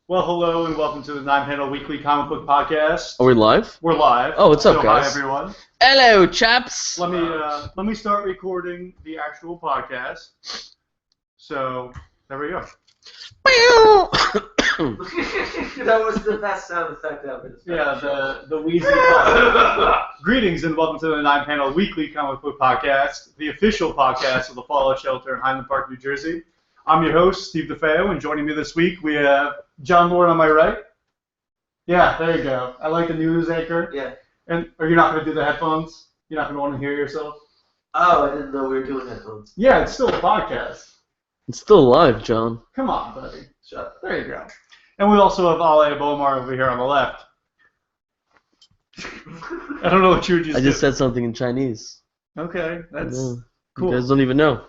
Well, hello and welcome to the 9-Panel Weekly Comic Book Podcast. Are we live? We're live. Oh, what's up, guys? Hi, everyone. Hello, chaps. Let me start recording the actual podcast. So there we go. That was the best sound effect ever. Yeah, the wheezy. Greetings and welcome to the 9-Panel Weekly Comic Book Podcast, the official podcast of the Fallout Shelter in Highland Park, New Jersey. I'm your host, Steve DeFeo, and joining me this week we have John Lord on my right. Yeah, there you go. I like the news anchor. Yeah. And are you not going to do the headphones? You're not going to want to hear yourself? Oh, I didn't know we were doing headphones. Yeah, it's still a podcast. It's still live, John. Come on, buddy. Shut up. There you go. And we also have Ale Bomar over here on the left. I don't know what you were just I just said something in Chinese. Okay, that's Yeah. cool. You guys don't even know.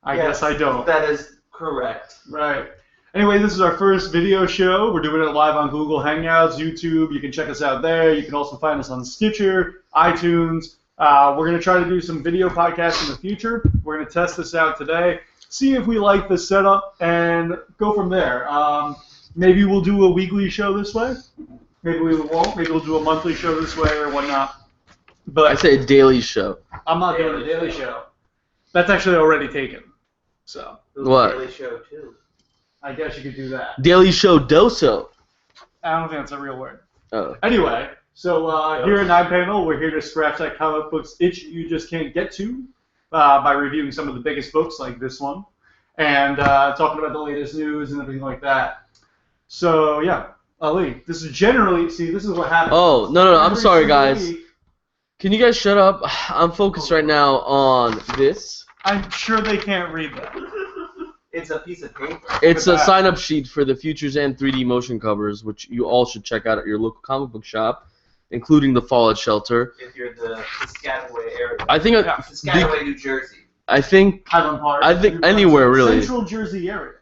I guess I don't. That is correct. Right. Anyway, this is our first video show. We're doing it live on Google Hangouts, YouTube. You can check us out there. You can also find us on Stitcher, iTunes. We're going to try to do some video podcasts in the future. We're going to test this out today, see if we like the setup, and go from there. Maybe we'll do a weekly show this way. Maybe we won't. Maybe we'll do a monthly show this way or whatnot. But I say a daily show. I'm not doing a daily show. That's actually already taken. So It was What? a daily show, too. I guess you could do that. Daily show doso. I don't think that's a real word. Oh. Anyway, so here at 9-Panel, we're here to scratch that comic books itch you just can't get to by reviewing some of the biggest books like this one and talking about the latest news and everything like that. So, yeah, Ali, this is what happens. Oh, no, I'm Every sorry, single guys. week, Can you guys shut up? I'm focused right now on this. I'm sure they can't read that. It's a piece of paper. It's Look a at that. sign-up sheet for the Futures and 3D motion covers, which you all should check out at your local comic book shop, including the Fallout Shelter. If you're in the Piscataway area. I think Piscataway, New Jersey. Highland Park. I think anywhere, really. Central Jersey area.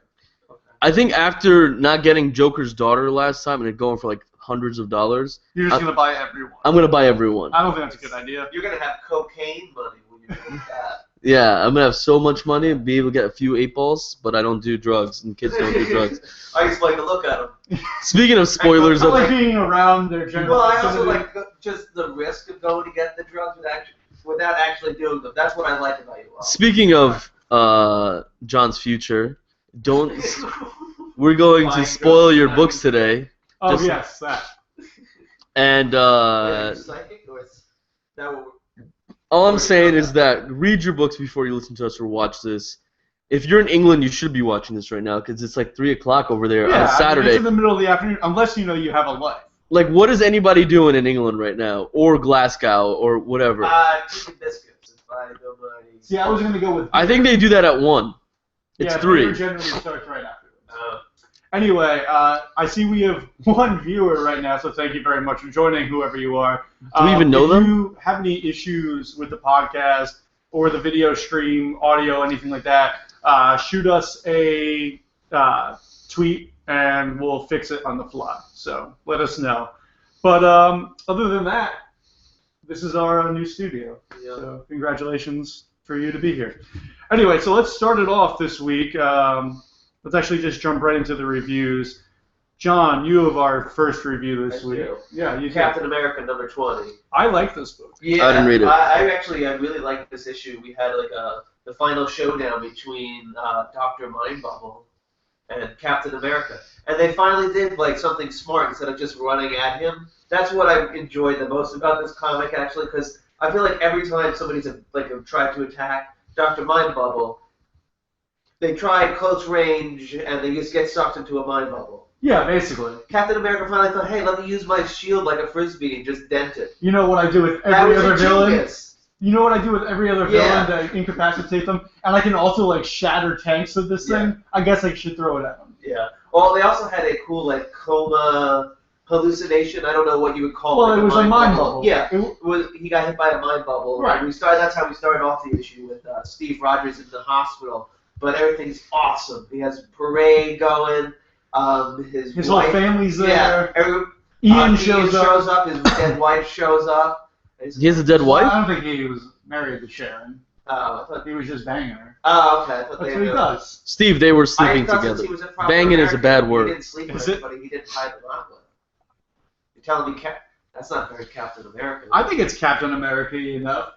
Okay. I think after not getting Joker's daughter last time and it going for like hundreds of dollars, You're just going to buy everyone. I'm gonna buy everyone. I don't think that's a good idea. You're going to have cocaine money when you do that. Yeah, I'm gonna have so much money, be able to get a few 8-balls, but I don't do drugs, and kids don't do drugs. I just like to look at them. Speaking of spoilers I of like being around their general Well, I also vicinity. like just the risk of going to get the drugs without actually doing them. That's what I like about you all. Speaking of John's future, we're going to spoil your books today, Oh, just- yes, that. and Are you psychic, or is that what all I'm saying is that read your books before you listen to us or watch this. If you're in England, you should be watching this right now because it's like 3 o'clock over there Yeah, on I mean, Saturday. it's in the middle of the afternoon, unless you know you have a life. Like, what is anybody doing in England right now, or Glasgow, or whatever? chicken biscuits and fried nobody. See, I was going to go with... I think they do that at 1. It's yeah, 3. dinner generally starts right after this. Anyway, I see we have one viewer right now, so thank you very much for joining, whoever you are. Do we even know them? If you have any issues with the podcast or the video stream, audio, anything like that, shoot us a tweet and we'll fix it on the fly. So let us know. But other than that, this is our new studio. Yeah. So congratulations for you to be here. Anyway, so let's start it off this week. Let's actually just jump right into the reviews. John, you have our first review this I week. do. Yeah, you Captain America number 20. I like this book. Yeah, I didn't read it. I really liked this issue. We had like the final showdown between Dr. Mindbubble and Captain America, and they finally did like something smart instead of just running at him. That's what I enjoyed the most about this comic, actually, because I feel like every time somebody's tried to attack Dr. Mindbubble, they try close range and they just get sucked into a mind bubble. Yeah, basically. Captain America finally thought, hey, let me use my shield like a frisbee and just dent it. You know what I do with That every was other villain? genius. You know what I do with every other Yeah. villain to incapacitate them? And I can also like shatter tanks with this Yeah. thing. I guess I should throw it at them. Yeah. Well, they also had a cool like coma hallucination. I don't know what you would call it. Well, it was a mind bubble. Yeah. It- He got hit by a mind bubble. Right. And that's how we started off the issue with Steve Rogers in the hospital. But everything's awesome. He has a parade going. His whole wife, family's yeah. there. Ian shows up. His dead wife shows up. He has a dead Well, wife? I don't think he was married to Sharon. Oh, I thought. He was just banging her. Oh, okay. I thought That's they what he does. Steve, they were I sleeping thought since together. he was a proper Banging is a American, bad He word. didn't sleep with Is it? anybody. He didn't tie them out with. You're telling me that's not very Captain American. I think it's Captain America enough.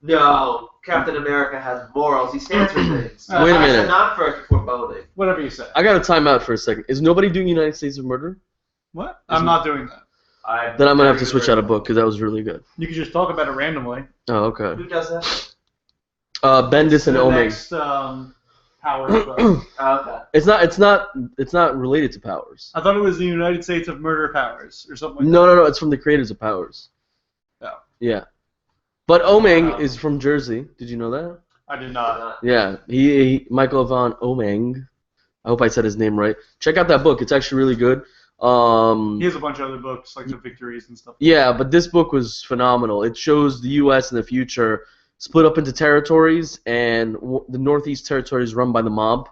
No, Captain America has morals. He stands for things. Wait a minute. Not for foreboding. Whatever you say. I got to time out for a second. Is nobody doing United States of Murder? What? I'm not doing that. Then I'm going to have to switch out a book because that was really good. You can just talk about it randomly. Oh, okay. Who does that? Bendis and The Omeg. next Powers book. Okay. It's not related to Powers. I thought it was the United States of Murder Powers or something like No. It's from the creators of Powers. Oh. Yeah. But Omeg Wow. is from Jersey. Did you know that? that. I did not. Yeah. He Michael von Omeg. I hope I said his name right. Check out that book. It's actually really good. He has a bunch of other books, like the Victories and stuff. Yeah, but this book was phenomenal. It shows the U.S. in the future split up into territories, and the Northeast Territory is run by the mob.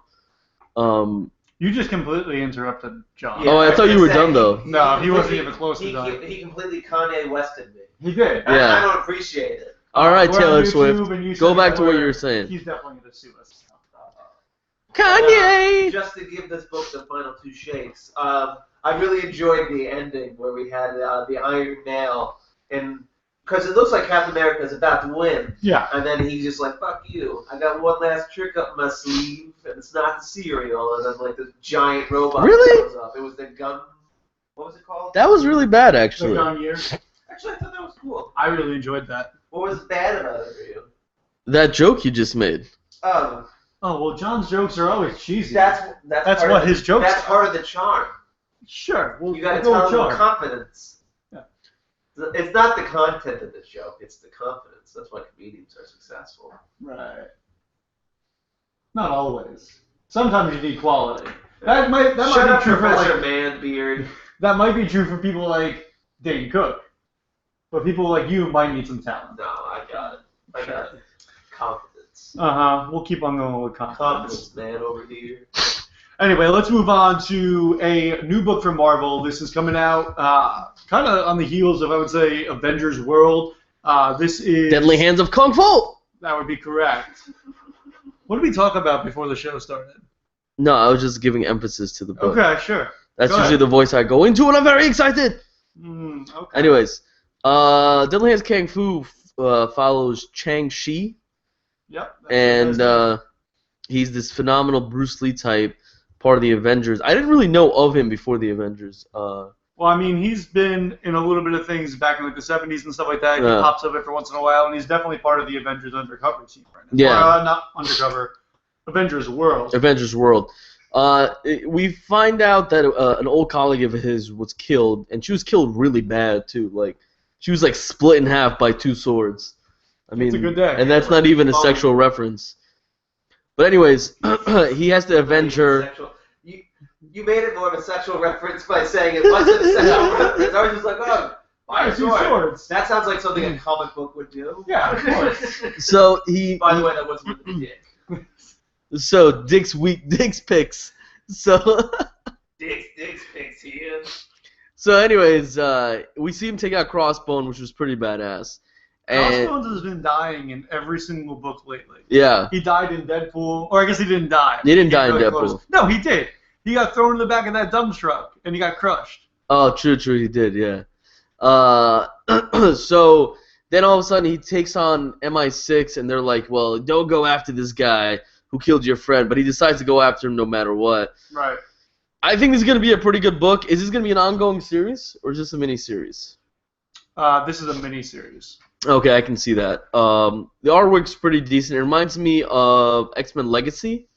You just completely interrupted John. Oh, I thought you were done, though. No, he wasn't even close to he, done. He completely Kanye Wested me. He did. Yeah. I don't appreciate it. All right, We're on Taylor YouTube, Swift. and you Go said back to what earlier, you were saying. He's definitely going to sue us. Kanye! Just to give this book the final two shakes, I really enjoyed the ending where we had the Iron Nail, and because it looks like Captain America is about to win, Yeah. and then he's just like, "Fuck you! I got one last trick up my sleeve, and it's not the cereal." And then like this giant robot Really? shows up. It was the gun. What was it called? That was really bad, The actually. Gun Year. Actually, I thought that was cool. I really enjoyed that. What was bad about it for you? That joke you just made. Oh, Oh, well, John's jokes are always cheesy. that's That's part what of his jokes That's are. part of the charm. Sure. We'll, You gotta we'll tell go them with John. confidence. Yeah. It's not the content of the joke, it's the confidence. That's why comedians are successful. Right. Not always. Sometimes you need quality. That might Shut up, be true for Professor like Manbeard. that might be true for people like Dane Cook, but people like you might need some talent. No, I got it. I got it. Confidence. We'll keep on going with confidence. Confidence, man, over here. Anyway, let's move on to a new book from Marvel. This is coming out kind of on the heels of, I would say, Avengers World. This is Deadly Hands of Kung Fu! That would be correct. What did we talk about before the show started? No, I was just giving emphasis to the book. Okay, sure. That's Go usually ahead. the voice I go into, and I'm very excited! Okay. Anyways, Deadly Hands Kung Fu follows Chang-Chi, Yep. and he's this phenomenal Bruce Lee type, part of the Avengers. I didn't really know of him before the Avengers. Well, I mean, he's been in a little bit of things back in like the 70s and stuff like that. He Yeah. pops up every once in a while, and he's definitely part of the Avengers undercover team right now. Yeah. Or, not undercover. Avengers World. Avengers World. We find out that an old colleague of his was killed, and she was killed really bad too. Like she was like split in half by two swords. I mean, It's a good day. and that's not even a sexual reference. But anyways, he has to avenge her. You made it more of a sexual reference by saying it wasn't a sexual reference. I was just like, oh, Why two swords? That sounds like something a comic book would do. Yeah, of course. So he. By the way, that wasn't with the dick. So Dick's picks. So. Dick's picks here. So anyways, we see him take out Crossbone, which was pretty badass. And Crossbones has been dying in every single book lately. yeah, He died in Deadpool, or I guess he didn't die. He didn't die in really Deadpool. close. No, he did. He got thrown in the back of that dump truck, and he got crushed. oh true, he did, yeah. So then all of a sudden he takes on MI6, and they're like, well, don't go after this guy who killed your friend, but he decides to go after him no matter what. Right. I think this is going to be a pretty good book. Is this going to be an ongoing series, or just a mini-series? This is a mini-series. Okay, I can see that. The artwork's pretty decent. It reminds me of X-Men Legacy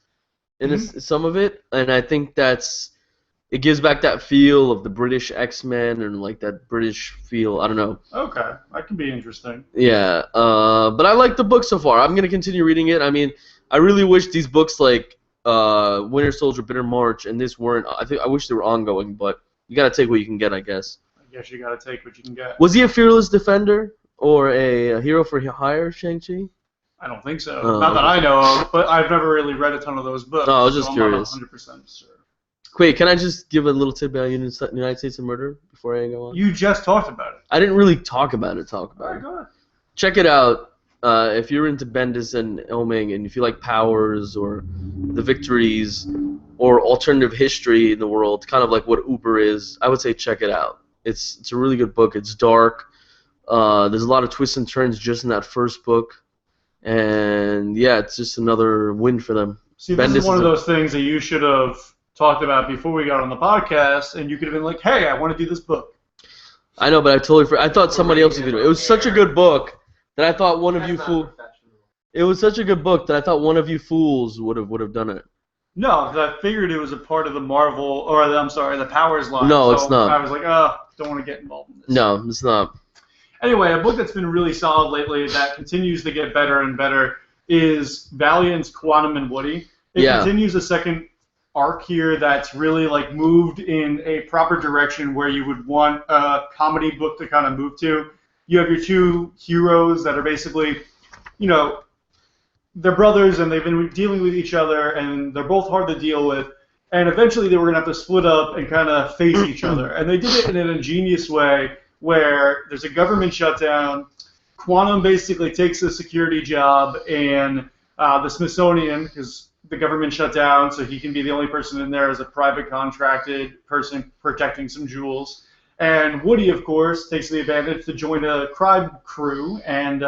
in some of it, and I think it gives back that feel of the British X-Men and like that British feel. I don't know. Okay, that could be interesting. Yeah, but I like the book so far. I'm gonna continue reading it. I mean, I really wish these books like Winter Soldier, Bitter March, and this weren't. I wish they were ongoing, but you gotta take what you can get, I guess. I guess you gotta take what you can get. Was he a fearless defender or a hero for hire, Shang-Chi? I don't think so. Not that I know of, but I've never really read a ton of those books. No, I was just so curious. I'm not 100% sure. Wait, can I just give a little tip about United States of Murder before I go on? You just talked about it. I didn't really talk about it. All right, go ahead. Check it out. if you're into Bendis and Elming, and if you like powers or the victories or alternative history in the world, kind of like what Uber is, I would say check it out. It's a really good book. It's dark. There's a lot of twists and turns just in that first book, and yeah, it's just another win for them. See, this is one of those things that you should have talked about before we got on the podcast, and you could have been like, "Hey, I want to do this book." I know, but I totally forgot. I thought somebody else was going to do it. It was such a good book that I thought one of you fools. It was such a good book that I thought one of you fools would have done it. No, because I figured it was a part of the Marvel, or I'm sorry, the Powers line. No, so it's not. I was like, don't want to get involved in this. No, it's not. Anyway, a book that's been really solid lately that continues to get better and better is Valiant's Quantum and Woody. It continues a second arc here that's really like moved in a proper direction where you would want a comedy book to kind of move to. You have your two heroes that are basically, you know, they're brothers and they've been dealing with each other and they're both hard to deal with. And eventually they were going to have to split up and kind of face each other. And they did it in an ingenious way where there's a government shutdown. Quantum basically takes a security job and the Smithsonian, because the government shut down, so he can be the only person in there as a private contracted person protecting some jewels. And Woody, of course, takes the advantage to join a crime crew, and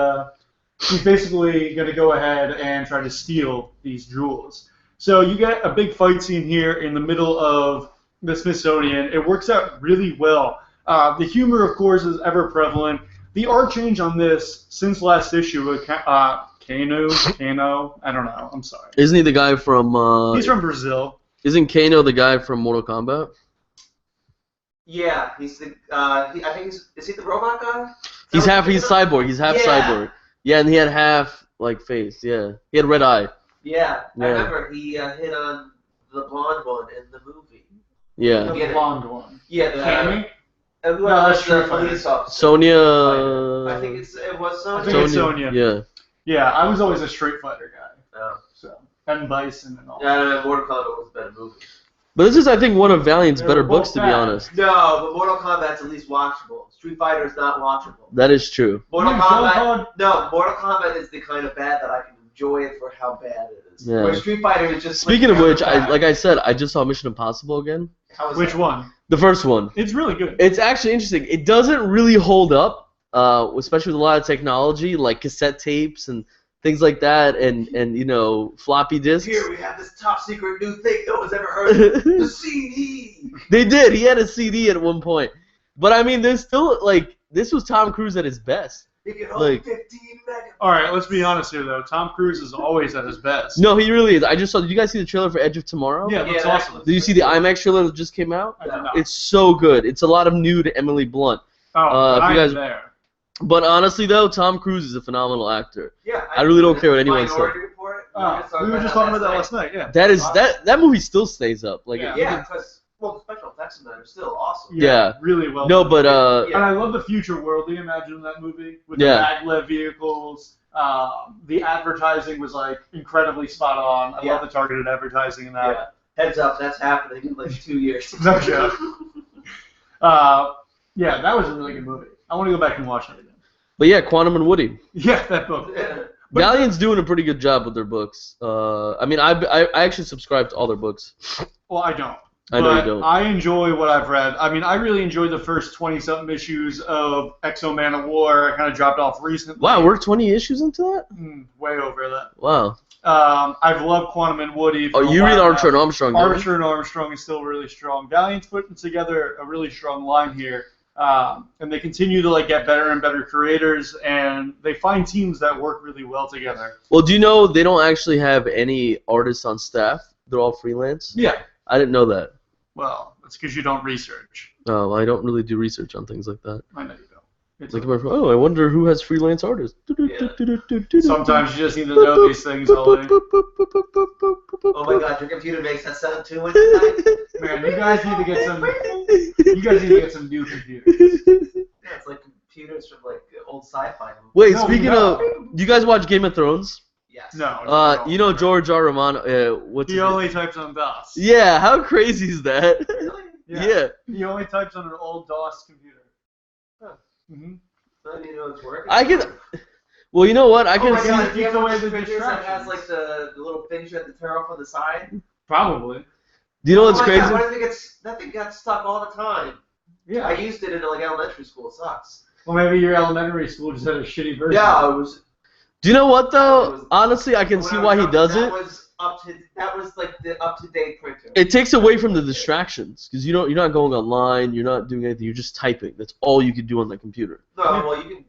he's basically going to go ahead and try to steal these jewels. So you get a big fight scene here in the middle of the Smithsonian. It works out really well. The humor, of course, is ever prevalent. The art change on this since last issue, Kano, I don't know. I'm sorry. Isn't he the guy from? He's from Brazil. Isn't Kano the guy from Mortal Kombat? Yeah, he's the. I think is he the robot guy? He's cyborg. He's half cyborg. Yeah, and he had half like face. Yeah, he had red eye. Yeah. I remember he hit on the blonde one in the movie. Yeah. The blonde one. Yeah. Cammy? No, that's the police officer. Sonya. I think it was Sonya. I think it's Sonya. Yeah. Yeah, I was always a Street Fighter guy. Oh. So and Bison and all. Yeah, Mortal Kombat was a better movie. But this is, I think, one of Valiant's better books, to be honest. No, but Mortal Kombat's at least watchable. Street Fighter is not watchable. That is true. Mortal Kombat is the kind of bad that I can enjoy it for how bad it is. Yeah. Where Street Fighter is just. Speaking of which, like I said, I just saw Mission Impossible again. Which one? The first one. It's really good. It's actually interesting. It doesn't really hold up, especially with a lot of technology, like cassette tapes and things like that, and you know, floppy disks. Here we have this top secret new thing no one's ever heard of. The CD. They did. He had a CD at one point, but I mean, there's still like this was Tom Cruise at his best. It can hold 15 megabytes. All right, let's be honest here though. Tom Cruise is always at his best. No, he really is. I just saw. Did you guys see the trailer for Edge of Tomorrow? Yeah, that's awesome. Did you see the IMAX trailer that just came out? I did not. It's so good. It's a lot of nude Emily Blunt. Oh, if you guys, there. But honestly, though, Tom Cruise is a phenomenal actor. Yeah, I really don't care what anyone says. We were just talking about that last night. Yeah. That movie still stays up. Like yeah, because the special effects in that are still awesome. Yeah, really well. No, but and I love the future world. Do you imagine that movie with the maglev vehicles? The advertising was like incredibly spot on. I love the targeted advertising in that. Yeah. Heads up, that's happening in like 2 years. No joke. Yeah, that was a really good movie. I want to go back and watch it again. But yeah, Quantum and Woody. Yeah, that book. But Valiant's doing a pretty good job with their books. I mean, I actually subscribe to all their books. Well, I don't. I know you don't. I enjoy what I've read. I mean, I really enjoyed the first 20-something issues of Exo Man of War. I kind of dropped off recently. Wow, we're 20 issues into that? Way over that. Wow. I've loved Quantum and Woody. Oh, you read Archer and Armstrong, Archer and Armstrong is still really strong. Valiant's putting together a really strong line here. And they continue to like get better and better creators, and they find teams that work really well together. Well, do you know they don't actually have any artists on staff? They're all freelance? Yeah. I didn't know that. Well, that's because you don't research. Oh, I don't really do research on things like that. I know you don't. It's like, I wonder who has freelance artists. Yeah. Sometimes you just need to know these things, Ollie. Oh my God, your computer makes that sound too much tonight. Man, you guys need to get some. You guys need to get some new computers. Yeah, it's like computers from like old sci-fi movies. Wait, speaking of, do you guys watch Game of Thrones? Yes. No. You know George R. Romano. What's he only types on DOS. Yeah, how crazy is that? Really? Yeah. He only types on an old DOS computer. Huh. I didn't know it's working. Well, you know what? I Oh can my see. god, do you keeps have one away of those the printers that has distractions. like the little things you have to tear off on the side? Probably. Do you know what's Oh my crazy? God, why did it get, that thing got stuck all the time. Yeah. I used it in like elementary school. It sucks. Well, maybe your elementary school just had a shitty version. Yeah, it was. Do you know what though? Honestly, I can see why he does it. That was like the up-to-date printer. It takes away from the distractions because you're not going online, you're not doing anything, you're just typing. That's all you can do on the computer. No, well, you can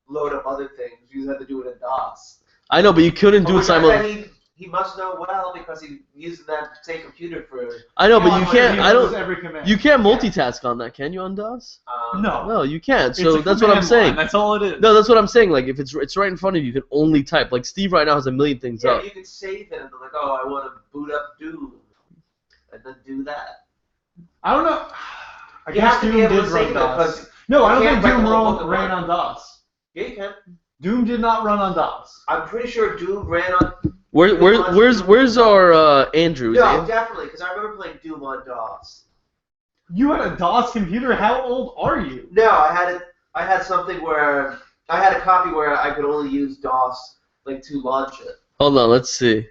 load up other things. You have to do it in DOS. I know, but you couldn't do it simultaneously. He must know well because he's using that same computer for. I know, but you can't. He I knows don't. every command. You can't multitask on that, can you? On DOS? No. No, you can't. It's So a that's what I'm command saying. line, that's all it is. No, that's what I'm saying. Like if it's right in front of you, you can only type. Like Steve right now has a million things Yeah, up. you can save it and be like, oh, I want to boot up Doom, and then do that. I don't know. I You guess have to Doom be able did to run save it DOS. because No, I you don't can't think write Doom the whole book at ran once. on DOS. Yeah, you can. Doom did not run on DOS. I'm pretty sure Doom ran on. Where's our Andrew? Is No, he- definitely, because I remember playing Doom on DOS. You had a DOS computer? How old are you? No, I had something where I had a copy where I could only use DOS like to launch it. Hold on, let's see.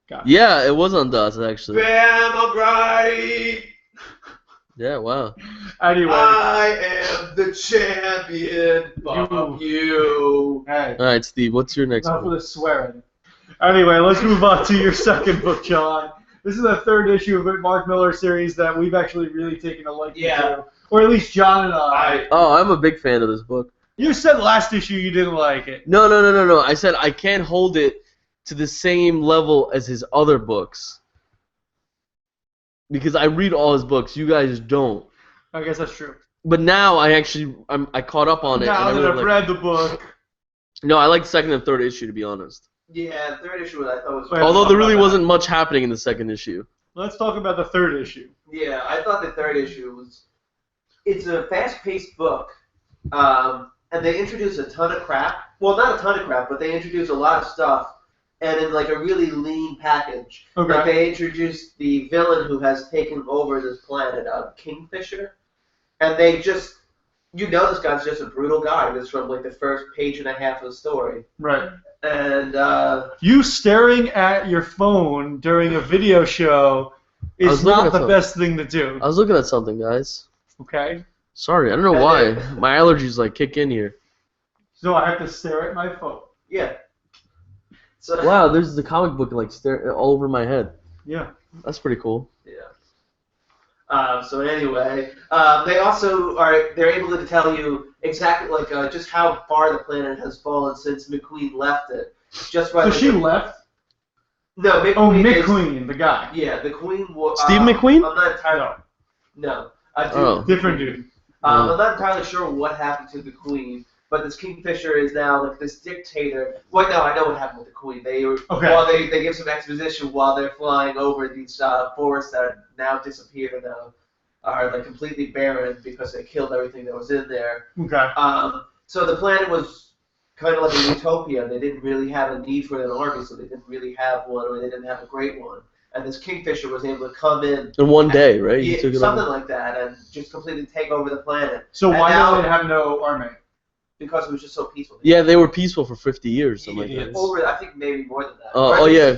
Gotcha. Yeah, it was on DOS actually. Bam, I'm right. Yeah, wow. Anyway. I am the champion. Fuck you. Hey. All right, Steve, what's your next Enough one? of the swearing. Anyway, let's move on to your second book, John. This is the third issue of the Mark Millar series that we've actually really taken a liking to. Or at least John and I. Oh, I'm a big fan of this book. You said last issue you didn't like it. No. I said I can't hold it to the same level as his other books. Because I read all his books, you guys don't. I guess that's true. But now I caught up on it. Now and that I I've really read the book. No, I like the second and third issue to be honest. Yeah, the third issue I thought was. Wait, Although there really about that. wasn't much happening in the second issue. Let's talk about the third issue. Yeah, I thought the third issue was. It's a fast-paced book, and they introduce a ton of crap. Well, not a ton of crap, but they introduce a lot of stuff, and in like a really lean package. Okay. Like they introduced the villain who has taken over this planet, Kingfisher, and they just. You know this guy's just a brutal guy. This from like the first page and a half of the story. Right. And You staring at your phone during a video show I was is looking not at the something. best thing to do. I was looking at something, guys. Okay? Sorry, I don't know And why. then- My allergies like kick in here. So I have to stare at my phone. yeah. So Wow, there's the comic book like stare all over my head. Yeah. That's pretty cool. Yeah. So anyway, they also they're able to tell you exactly like just how far the planet has fallen since McQueen left it. Just by So the- she left? No, McQueen. Oh, is- McQueen, the guy. Yeah, the Queen. Steve McQueen? I'm not entirely. No. No, I do. Oh. Different dude. I'm not entirely sure what happened to the Queen, but this Kingfisher is now like this dictator. Well, no, I know what happened with the Queen. They were they give some exposition while they're flying over these forests that are now disappeared and now are like completely barren because they killed everything that was in there. Okay. So the planet was kind of like a utopia. They didn't really have a need for an army, so they didn't really have one, or they didn't have a great one. And this Kingfisher was able to come in. In one day, right? Yeah, You took it something on. like that, and just completely take over the planet. So And why now- do they have no army? Because it was just so peaceful. Yeah, they were peaceful for 50 years, something like Idiots. that. Over, I think maybe more than that. Oh yeah.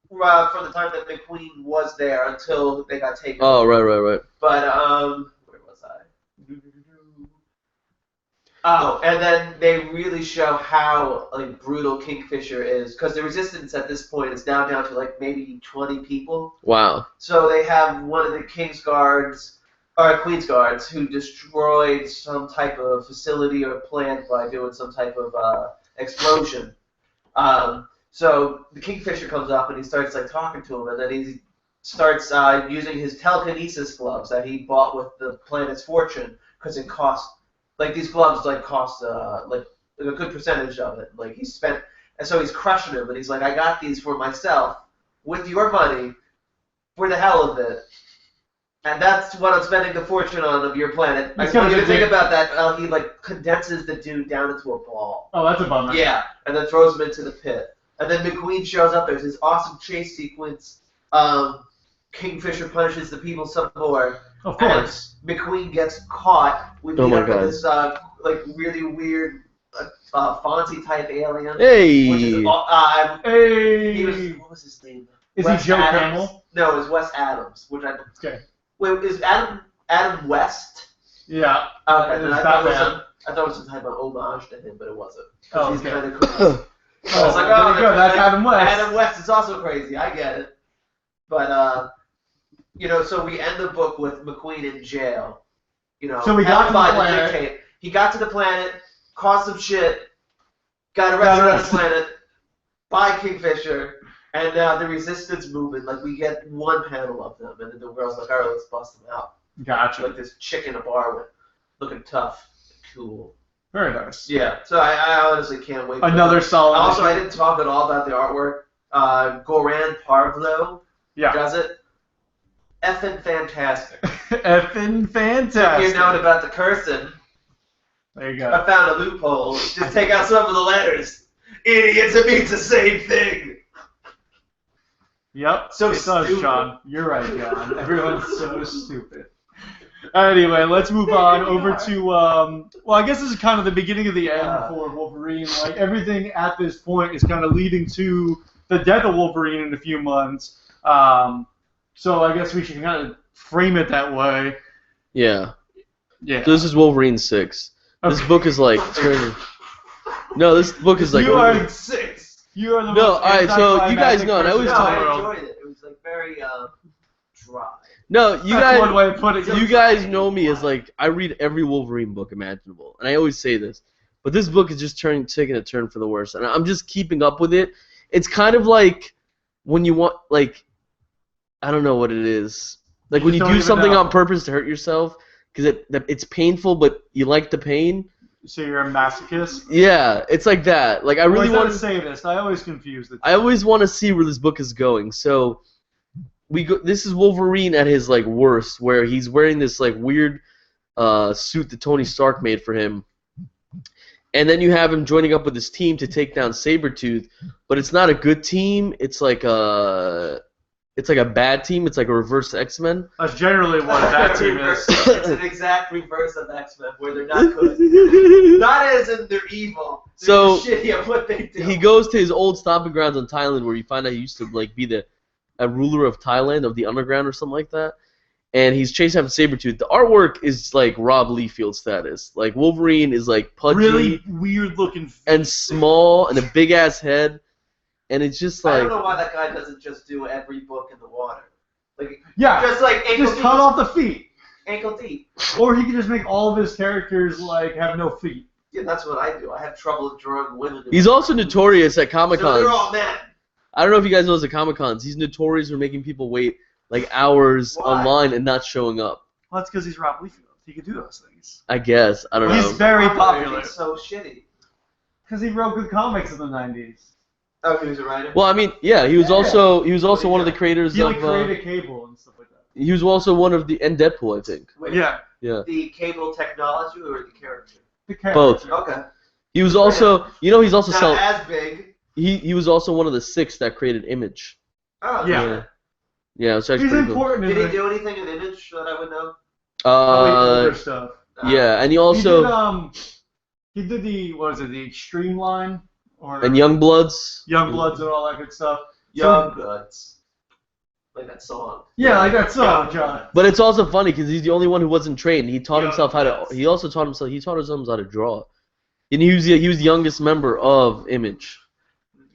From the time that McQueen was there until they got taken. Oh right. But where was I? Oh, and then they really show how like brutal Kingfisher is, because the resistance at this point is now down to like maybe 20 people. Wow. So they have one of the King's Guards, or Queen's Guards, who destroyed some type of facility or plant by doing some type of explosion. So the Kingfisher comes up and he starts like talking to him, and then he starts using his telekinesis gloves that he bought with the planet's fortune, because it cost like these gloves cost like a good percentage of it. Like he spent, and so he's crushing him, and he's like, I got these for myself with your money for the hell of it. And that's what I'm spending the fortune on of your planet. I He's want you gonna to think dig- about that. He like condenses the dude down into a ball. Oh, that's a bummer. Yeah, and then throws him into the pit. And then McQueen shows up. There's this awesome chase sequence. Kingfisher punishes the people some more. Of course. And McQueen gets caught. We Oh meet my up with God. this like really weird Fonzie type alien. Hey. Which is Hey. he was, what was his name? Is Wes he Joe Adams. Camel? No, it was Wes Adams. Which I Okay. wait is Adam West? Yeah. Okay, then It's I thought Batman. it was some type of homage to him, but it wasn't. Oh, He's okay. kind of cool. I was like, there oh, you go. That's Adam West. Adam West is also crazy. I get it. But so we end the book with McQueen in jail. So we got to the held by planet. dictator. He got to the planet, caused some shit, got arrested on the planet by Kingfisher, and now the resistance movement. Like we get one panel of them, and then the girl's like, all right, let's bust them out. Gotcha. Like this chick in a bar with looking tough, cool. Very nice. Yeah. So I honestly can't wait. Another solid. Also, issue. I didn't talk at all about the artwork. Goran Parvlo does it. Effing fantastic. Effing fantastic. If you're known about the cursing, There you go. I found a loophole. Just take out some of the letters. Idiots, it means the same thing. Yep. So it does, stupid. John. You're right, John. Everyone's so stupid. Anyway, let's move on over to well, I guess this is kind of the beginning of the end for Wolverine. Like everything at this point is kind of leading to the death of Wolverine in a few months. So I guess we should kind of frame it that way. Yeah. Yeah. So this is Wolverine 6. This Okay. book is like turning. No, this book is like. You are 6. You are the No, most alright, so you guys anticlimactic know, and I always person in No, the talk- I world. enjoyed it. It was like very dry. No, you That's one guys. way of putting it. You guys know me as like I read every Wolverine book imaginable, and I always say this, but this book is just taking a turn for the worse, and I'm just keeping up with it. It's kind of like when you want, like, I don't know what it is, like when you don't do even something know. on purpose to hurt yourself because it's painful, but you like the pain. So you're a masochist? Yeah, it's like that. Like I really want to say this. I always confuse the two. I always want to see where this book is going. So this is Wolverine at his like worst, where he's wearing this like weird suit that Tony Stark made for him. And then you have him joining up with his team to take down Sabretooth, but it's not a good team. It's like a bad team. It's like a reverse X-Men. That's generally what that team is. It's an exact reverse of X-Men, where they're not good. Not as in they're evil. They're So, just shitty at what they do. He goes to his old stomping grounds in Thailand, where you find out he used to like be a ruler of Thailand, of the underground or something like that. And he's chasing after Sabretooth. The artwork is like Rob Liefeld status. Like Wolverine is like pudgy Really weird looking. and small and a big ass head, and it's just I like don't know why that guy doesn't just do every book in the water. Like Yeah. just like ankle Just deep. cut off the feet, Ankle deep. or he could just make all of his characters like have no feet. Yeah, that's what I do. I have trouble drawing women. he's also notorious at Comic So they're all Cons. men. I don't know if you guys know this at Comic Cons. He's notorious for making people wait like hours Why? online and not showing up. Well, that's because he's Rob Liefeld. He can do those things. I guess I don't He's know. very popular He's so shitty. because he wrote good comics in the '90s. Oh, he was a writer. Well, I mean, yeah, he was Yeah. also one of the creators He like of. created Cable and stuff like that. He was also one of the and Deadpool, I think. Wait, Yeah. Yeah, The cable technology or the character? The character. both. Okay. He was also, he's also Not as big. he was also one of the 6 that created Image. Oh, Yeah. Yeah, it's actually He's pretty cool. important in Did he the do anything in Image that I would know? older stuff. Yeah, and he also He did the the Extreme line or and Youngbloods. Youngbloods and all that good stuff. Young Guts. Like that song. Yeah, like that song, John. But it's also funny because he's the only one who wasn't trained. He taught Young himself how to. Guts. He also taught himself. He taught himself how to draw. And he was the youngest member of Image.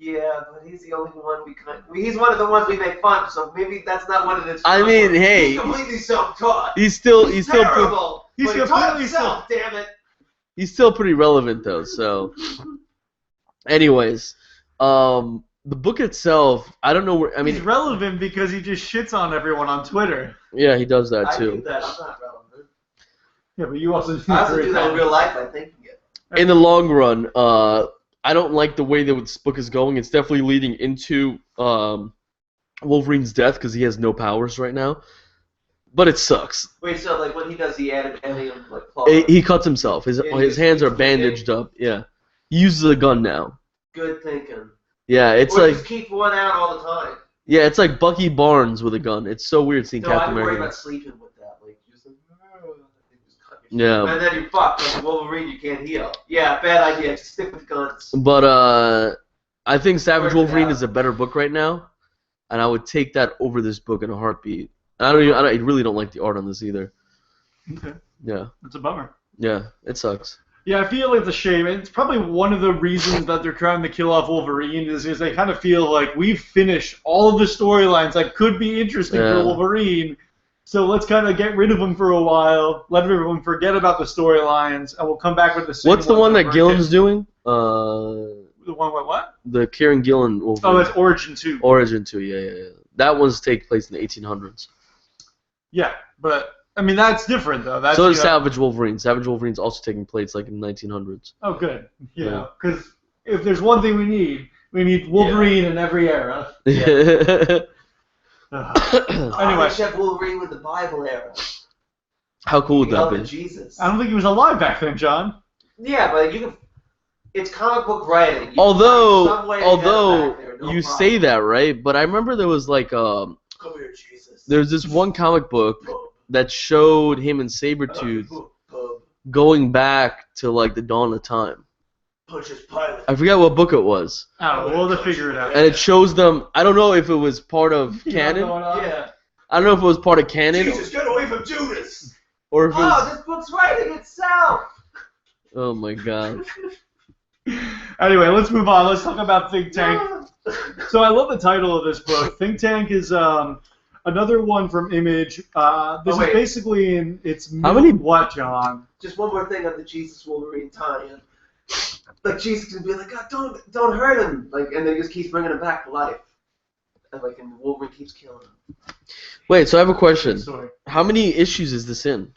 Yeah, but he's the only one we can. He's one of the ones we make fun of, so maybe that's not one of his. I mean, hey, he's completely self-taught. He's still terrible. He's But he taught completely himself. Damn it. he's still pretty relevant though. So, anyways, the book itself, I don't know where. I mean, He's relevant because he just shits on everyone on Twitter. yeah, he does that I do too. that. I'm not relevant. Yeah, but you also I also do that in real life by thinking it. In the long run, I don't like the way that this book is going. It's definitely leading into Wolverine's death because he has no powers right now. But it sucks. Wait, so like when he does the adamantium like claw, He cuts himself. His Yeah, his he hands are gets- bandaged up. Yeah, he uses a gun now. good thinking. Yeah, it's Or like just keep one out all the time. it's like Bucky Barnes with a gun. It's so weird seeing No, Captain I'm worried America. about sleeping with that. Like just cut Yeah. And then you're fucked. Like Wolverine, you can't heal. Yeah, bad idea. Just stick with guns. But I think Savage Work it Wolverine out. is a better book right now, and I would take that over this book in a heartbeat. And I really don't like the art on this either. Okay. Yeah. It's a bummer. Yeah, it sucks. Yeah, I feel it's a shame. It's probably one of the reasons that they're trying to kill off Wolverine is because they kind of feel like we've finished all of the storylines that could be interesting for Wolverine. So let's kind of get rid of him for a while, let everyone forget about the storylines, and we'll come back with the same. What's the one that Gillen's doing? The one with what? The Kieran Gillen Wolverine. Oh, it's Origin 2. Origin 2, yeah. That one's take place in the 1800s. Yeah, but I mean that's different though. That's, so is Savage Wolverine. Savage Wolverine's also taking place like in the 1900s. Oh, good. Yeah, because if there's one thing we need Wolverine in every era. Yeah. Anyway, Chef Wolverine with the Bible era. How cool would that be? Jesus. I don't think he was alive back then, John. Yeah, but you can. It's comic book writing. You Although you say that, right? But I remember there was like Come here, Jesus. there's this one comic book that showed him and Sabretooth going back to like the dawn of time. Punches Pilate. I forget what book it was. I don't know. We'll have to figure it out. And it shows them. I don't know if it was part of canon. Yeah. I don't know if it was part of canon. Jesus, get away from Judas. Or if it was. This book's writing itself. Oh my god. Anyway, let's move on. Let's talk about Think Tank. So I love the title of this book. Think Tank is another one from Image. This is basically in its How many? What, John? Just one more thing on the Jesus Wolverine tie-in. Like Jesus can be like, God, don't hurt him, like, and then he just keeps bringing him back to life, and like, and Wolverine keeps killing him. Wait, so I have a question. Sorry. How many issues is this in?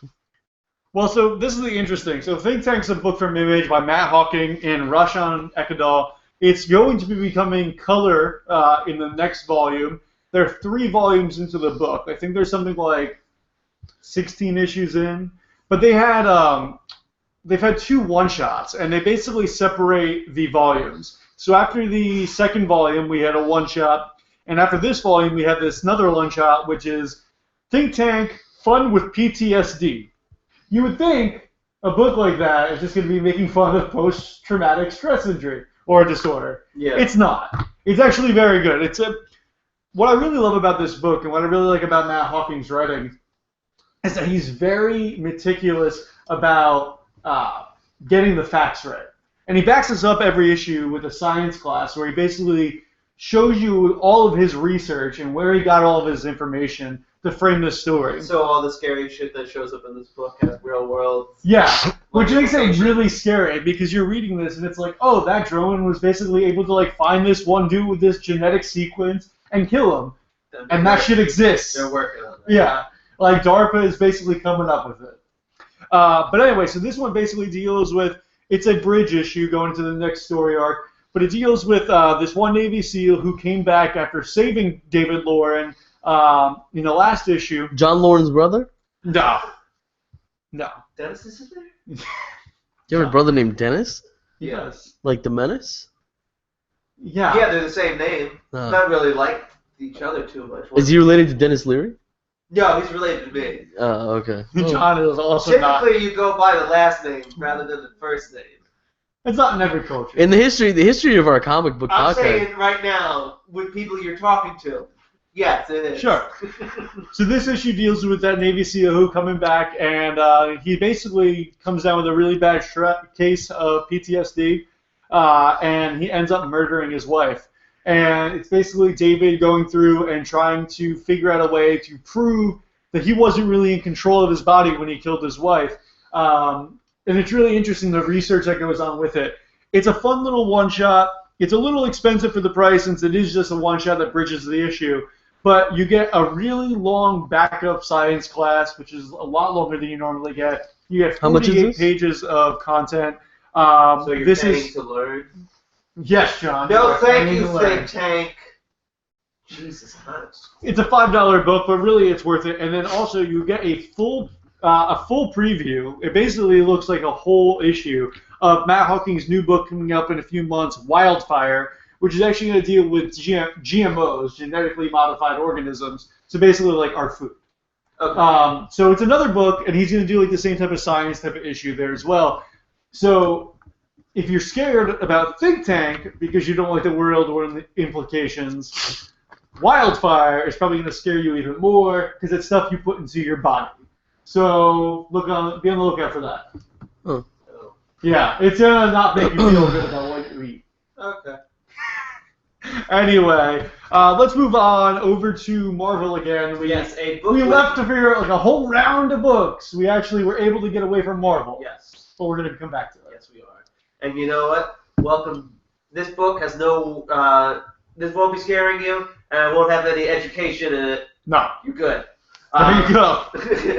Well, so this is the interesting. So Think Tank's a book from Image by Matt Hawking and Rashan Ekadal. It's going to be becoming color in the next volume. There are 3 volumes into the book. I think there's something like 16 issues in, but they had. They've had 2 one-shots, and they basically separate the volumes. So after the second volume, we had a one-shot, and after this volume, we had this another one-shot, which is Think Tank, Fun with PTSD. You would think a book like that is just going to be making fun of post-traumatic stress injury or disorder. Yeah. It's not. It's actually very good. What I really love about this book, and what I really like about Matt Hawking's writing, is that he's very meticulous about getting the facts right. And he backs us up every issue with a science class where he basically shows you all of his research and where he got all of his information to frame this story. So all the scary shit that shows up in this book has real world. Yeah, which makes it really scary because you're reading this and it's like, oh, that drone was basically able to like find this one dude with this genetic sequence and kill him. And that shit exists. They're working on that. Yeah, like DARPA is basically coming up with it. But anyway, so this one basically deals with, it's a bridge issue going to the next story arc, but it deals with this one Navy SEAL who came back after saving David Lauren in the last issue. John Lauren's brother? No. Dennis is in there? You have a brother named Dennis? Yes. Like the Menace? Yeah. Yeah, they're the same name. Not really like each other too much. Is he related to Dennis Leary? No, he's related to me. Oh, okay. John is also not. Typically, you go by the last name rather than the first name. It's not in every culture. In the history of our comic book I'm podcast. saying right now, with people you're talking to, yes, it is. Sure. So this issue deals with that Navy SEAL who coming back, and he basically comes down with a really bad case of PTSD, and he ends up murdering his wife. And it's basically David going through and trying to figure out a way to prove that he wasn't really in control of his body when he killed his wife. And it's really interesting, the research that goes on with it. It's a fun little one-shot. It's a little expensive for the price since it is just a one-shot that bridges the issue. But you get a really long backup science class, which is a lot longer than you normally get. You get 48 pages of content. So you're paying to learn? Yes, John. No, thank you, Think Tank. Jesus Christ. It's a $5 book, but really it's worth it. And then also you get a full preview. It basically looks like a whole issue of Matt Hawking's new book coming up in a few months, Wildfire, which is actually going to deal with GMOs, genetically modified organisms. So basically like our food. Okay. So it's another book, and he's going to do like the same type of science type of issue there as well. So if you're scared about Think Tank because you don't like the world or the implications, Wildfire is probably going to scare you even more because it's stuff you put into your body. So be on the lookout for that. Oh. Yeah, it's going to not make you feel good about what you eat. Okay. Anyway, let's move on over to Marvel again. Yes, a book. We left to figure out like a whole round of books. We actually were able to get away from Marvel. Yes. But we're going to come back to that. Yes, we are. And you know what? Welcome. This book has no. This won't be scaring you, and it won't have any education in it. No. You're good. There you go.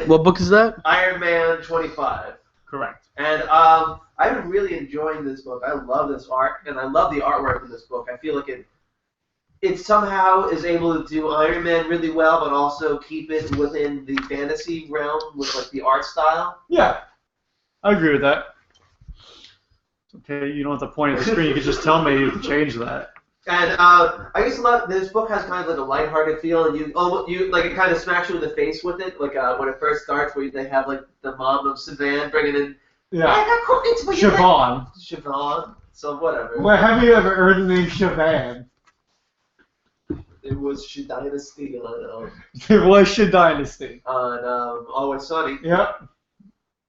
What book is that? Iron Man 25. Correct. And I've been really enjoying this book. I love this art, and I love the artwork in this book. I feel like it somehow is able to do Iron Man really well, but also keep it within the fantasy realm with like the art style. Yeah. I agree with that. Okay, you don't have to point at the screen. You can just tell me to change that. And I guess this book has kind of like a lighthearted feel, and you like it kind of smacks you in the face with it, like when it first starts, where they have like the mom of Savannah bringing in. Yeah. I got cookies for you. Siobhan. Siobhan. So whatever. Well, have you ever heard the name Siobhan? It was She Dynasty on There was Shit Dynasty. Always Sunny. Yep.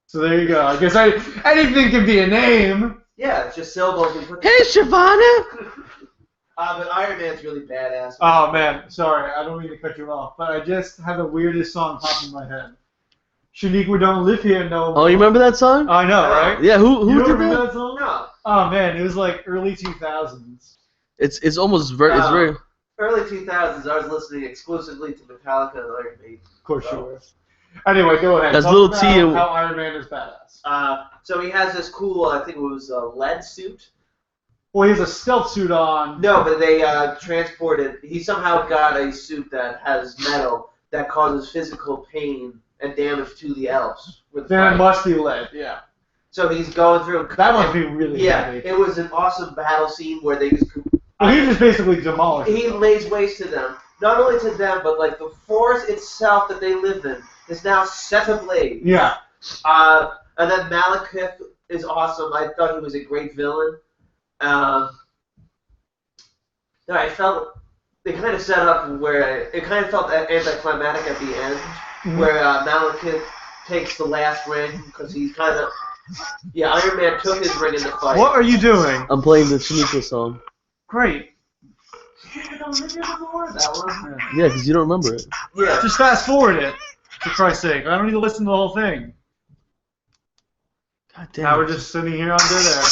So there you go. I guess anything can be a name. Yeah, it's just syllables. Hey, Shavana! But Iron Man's really badass. Oh man, sorry, I don't mean to cut you off, but I just had the weirdest song pop in my head. Shaniqua don't live here no more. Oh, you remember that song? I know, right? Yeah, who You did remember that? that song? No. Oh man, it was like early 2000s. It's almost very. It's very. Early 2000s, I was listening exclusively to Metallica and Iron Maiden. Of course you were. Anyway, go ahead. That's Talk Lil about T and- how Iron Man is badass. So he has this cool, I think it was a lead suit. Well, he has a stealth suit on. No, but they transported. He somehow got a suit that has metal that causes physical pain and damage to the elves. With Then it fire. must be lead, yeah. So he's going through. That must be really heavy. It was an awesome battle scene where they just. Well, he just basically demolished He them. lays waste to them. Not only to them, but like the forest itself that they live in is now set ablaze. Yeah. And then Malekith is awesome. I thought he was a great villain. I felt they kind of set up where it kind of felt anticlimactic at the end, where Malekith takes the last ring because he's kind of Iron Man took his ring in the fight. What are you doing? I'm playing the Shaniqua song. Great. That one? Yeah, because you don't remember it. Yeah. Just fast forward it, for Christ's sake. I don't need to listen to the whole thing. God damn. Now we're just sitting here on dead air.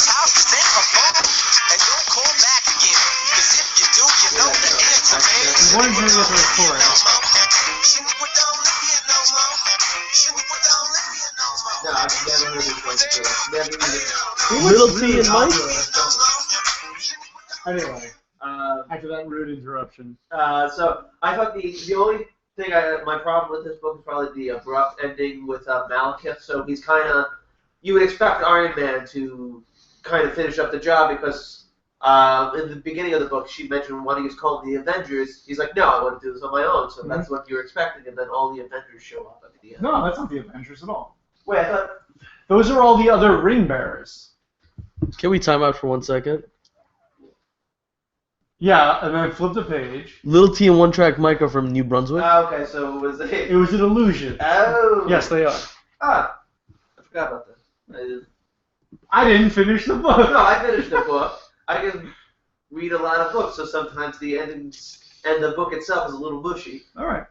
When did you get to the chorus? No, I've never heard this one before. Never even. Little T and Mike? Anyway, after that rude interruption. So I thought the only thing my problem with this book is probably the abrupt ending with Malekith. So he's kind of, you would expect Iron Man to kind of finish up the job because in the beginning of the book she mentioned when he was called the Avengers, he's like, no, I want to do this on my own. So that's what you're expecting, and then all the Avengers show up at the end. No, that's not the Avengers at all. Wait, I thought. Those are all the other ring bearers. Can we time out for 1 second? Yeah, and then flip the page. Little T and One Track Micah from New Brunswick. Okay, so it was It was an illusion. Oh. Yes, they are. I forgot about that. I didn't finish the book. No, I finished the book. I can read a lot of books, so sometimes the endings and the book itself is a little mushy. All right.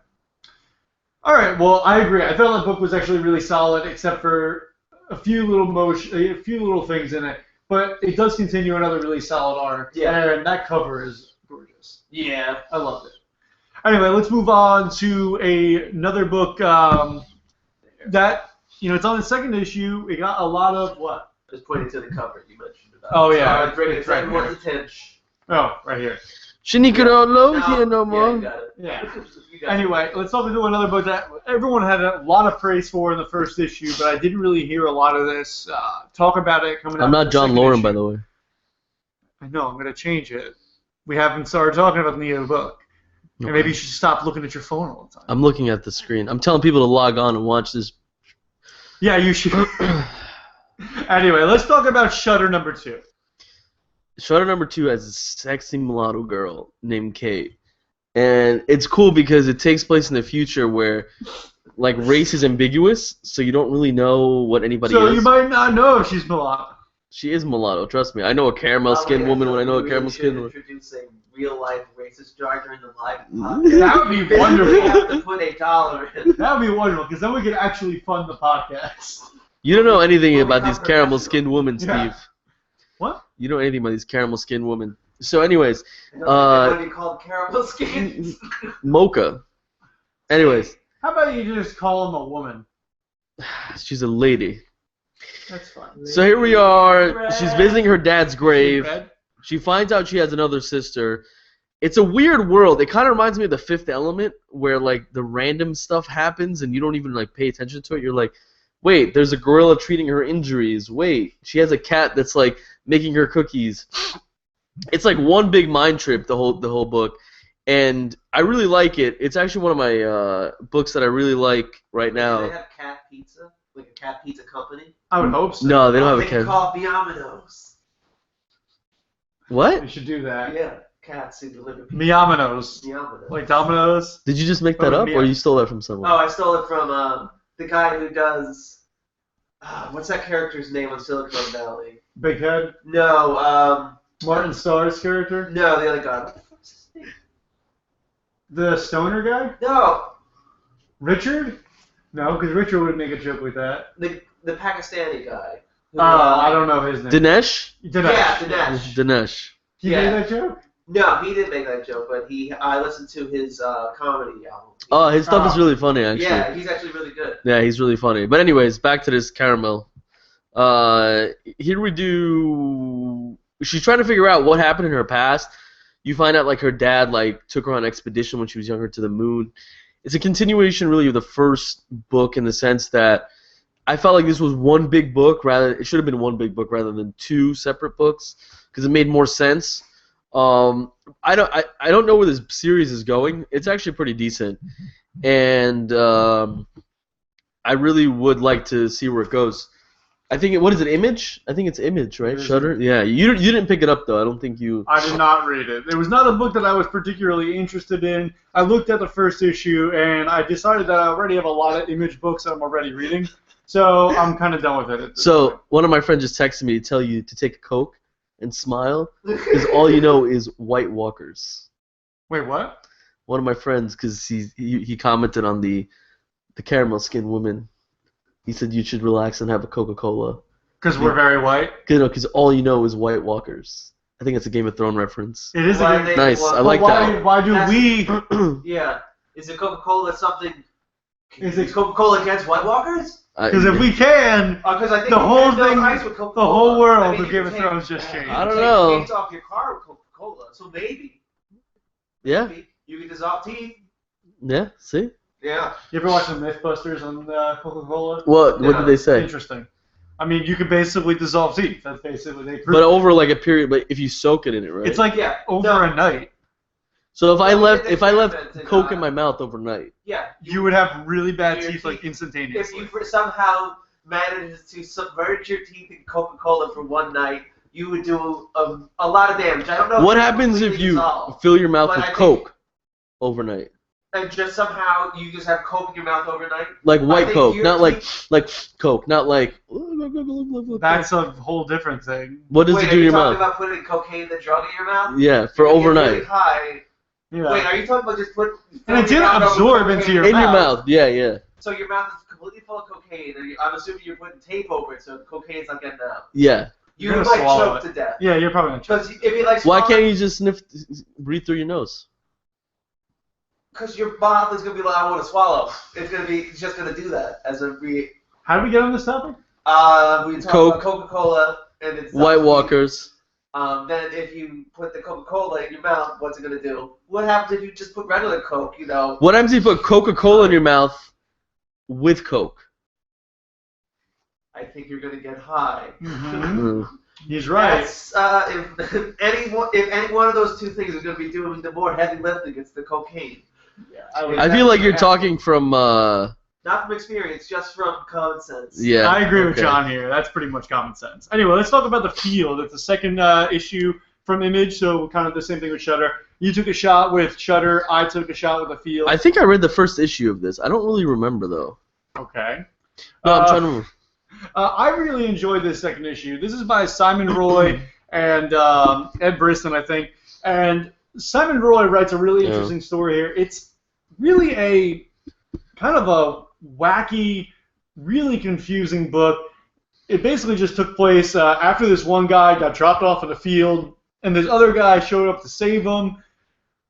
All right. Well, I agree. I thought the book was actually really solid, except for a few little things in it. But it does continue another really solid arc. Yeah. And that cover is gorgeous. Yeah. I loved it. Anyway, let's move on to another book that, it's on the second issue. It got a lot of what? Just pointing to the cover you mentioned about. Oh, yeah. So I bring it It's right everyone's attention. Oh, right here. Shaniqua don't live here no Yeah, more. you got it. Yeah. You got it. Anyway, let's talk about another book that everyone had a lot of praise for in the first issue, but I didn't really hear a lot of this talk about it coming out. I'm not John Lauren, by the way. I know, I'm going to change it. We haven't started talking about the end of the book. And maybe you should stop looking at your phone all the time. I'm looking at the screen. I'm telling people to log on and watch this. Yeah, you should. Anyway, let's talk about Shutter number 2. Shutter number 2 has a sexy mulatto girl named Kate. And it's cool because it takes place in the future where, like, race is ambiguous, so you don't really know what anybody is. So you might not know if she's mulatto. She is mulatto, trust me. I know a caramel-skinned woman when I know a caramel-skinned woman. Introducing real-life racist jar during the live That would be wonderful. We have to put $1 in. That would be wonderful, because then we could actually fund the podcast. You don't know anything about these caramel-skinned women, Steve. Yeah. What? You don't know anything about these caramel-skinned women. So, anyways, What do you call caramel skins? Mocha. Anyways, How about you just call him a woman? she's a lady. That's fine. So here we are. She's visiting her dad's grave. Red? She finds out she has another sister. It's a weird world. It kind of reminds me of The Fifth Element, where like the random stuff happens and you don't even like pay attention to it. You're like, wait, there's a gorilla treating her injuries. Wait, she has a cat that's like making her cookies. It's like one big mind trip, the whole book, and I really like it. It's actually one of my books that I really like right now. Do they have cat pizza? Like a cat pizza company? I would hope so. No, they don't have a They can cat. call it Biaminos. What? We should do that. Yeah, cats who deliver pizza. Miaminos. Biaminos. Like Domino's. Did you just make that Oh, up, yeah. or you stole that from someone? Oh, I stole it from the guy who does. What's that character's name on Silicon Valley? Big Head. No, Martin Starr's character. no, the other guy. The stoner guy. No, Richard. No, because Richard would make a joke with that. the Pakistani guy. Who, I don't know his name. Dinesh? Yeah, Dinesh. Dinesh. He Yeah. made that joke? No, he didn't make that joke, but I listened to his comedy album. Oh, his stuff is Oh. really funny, actually. Yeah, he's actually really good. Yeah, he's really funny. But anyways, back to this caramel. Here we do. She's trying to figure out what happened in her past. You find out like her dad like took her on an expedition when she was younger to the moon. It's a continuation really of the first book in the sense that I felt like this was one big book it should have been one big book rather than two separate books because it made more sense. I don't know where this series is going. It's actually pretty decent, and I really would like to see where it goes. I think what is it? Image? I think it's Image, right? Shutter. Yeah. You didn't pick it up though. I don't think you. I did not read it. It was not a book that I was particularly interested in. I looked at the first issue and I decided that I already have a lot of Image books that I'm already reading, so I'm kind of done with it. At this So point. one of my friends just texted me to tell you to take a Coke and smile because all you know is White Walkers. Wait, what? One of my friends, because he commented on the caramel skinned woman. He said you should relax and have a Coca-Cola. Because we're very white. Because all you know is White Walkers. I think it's a Game of Thrones reference. It is Why a they- Nice. I well, like that. Why do That's- we? Yeah. Is it Coca-Cola something? Is it- Is Coca-Cola against White Walkers? Because if we can, Because I think The you whole can build thing- ice with the Coca-Cola. whole world I mean, of you Game can of take- Thrones just changed. I don't take know. Paint off your car with Coca-Cola, so maybe. Yeah, Maybe you can dissolve teeth. yeah. See, Yeah. You ever watch the MythBusters on Coca-Cola? what Yeah. did they say? Interesting. I mean, you can basically dissolve teeth. That's basically they. But over like a period, but if you soak it in it, right? It's like Yeah. over No. a night. So if I No, left they Coke experimented, in my mouth overnight, Yeah. You would have really bad Your teeth like If instantaneously. you somehow managed to submerge your teeth in Coca-Cola for one night, you would do a lot of damage. I don't know. what it's happens if completely you dissolved. fill your mouth But with I think- Coke overnight? And just somehow you just have Coke in your mouth overnight? Like white think Coke, your not teeth- like Coke, not like. That's a whole different thing. What does Wait, it are do in you your talking mouth? about putting cocaine, the drug, in your mouth? Yeah, for You're gonna get overnight. Really high. Yeah. Wait, are you talking about just And it didn't absorb into your In your mouth. mouth, yeah, yeah, So your mouth is completely full of cocaine, and I'm assuming you're putting tape over it so the cocaine's not getting out. yeah. You You're would gonna like swallow choke to death. Yeah, you're probably gonna. Because if you like Why can't you just breathe through your nose? Because your mouth is gonna be like, I want to swallow. It's just gonna do that as a How did we get on this topic? we talk Coke. about Coca-Cola and it's White Walkers. Then if you put the Coca-Cola in your mouth, what's it gonna do? What happens if you just put regular Coke? You know. What happens if you put Coca-Cola in your mouth with Coke? I think you're gonna get high. Mm-hmm. He's right. That's, if any one of those two things is going to be doing the more heavy lifting, it's the cocaine. Yeah, I feel like you're talking from. Not from experience, just from common sense. Yeah. I agree with John here. That's pretty much common sense. Anyway, let's talk about the field. It's the second issue from Image, so kind of the same thing with Shudder. You took a shot with Shudder. I took a shot with the field. I think I read the first issue of this. I don't really remember though. Okay. No, I'm trying to remember. I really enjoyed this second issue. This is by Simon Roy and Ed Brisson, I think. And Simon Roy writes a really interesting story here. It's really a kind of a wacky, really confusing book. It basically just took place after this one guy got dropped off in the field, and this other guy showed up to save him.